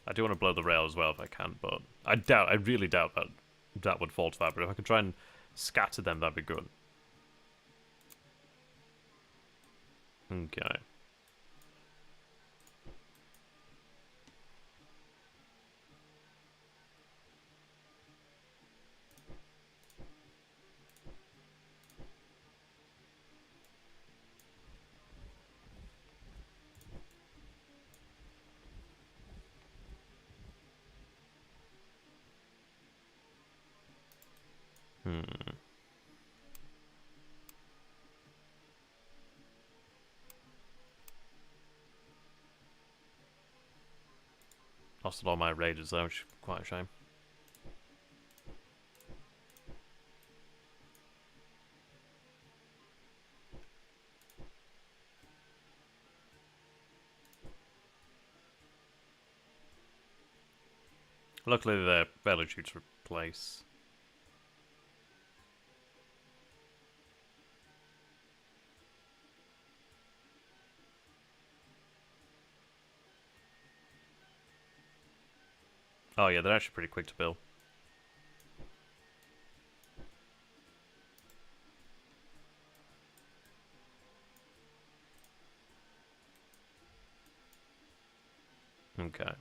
I do want to blow the rail as well if I can, but I really doubt that that would fall to that, but if I can try and scatter them, that'd be good. Okay. Lost all my raiders though, which is quite a shame. Luckily they're fairly cheap to replace. Oh yeah, they're actually pretty quick to build. Okay.